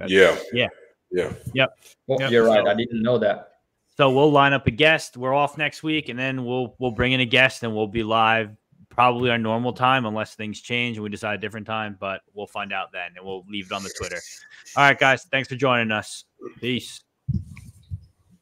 Yeah. Yep. Well, you're right. I didn't know that. So we'll line up a guest. We're off next week, and then we'll bring in a guest, and we'll be live probably our normal time unless things change and we decide a different time. But we'll find out then, and we'll leave it on the Twitter. All right, guys. Thanks for joining us. Peace.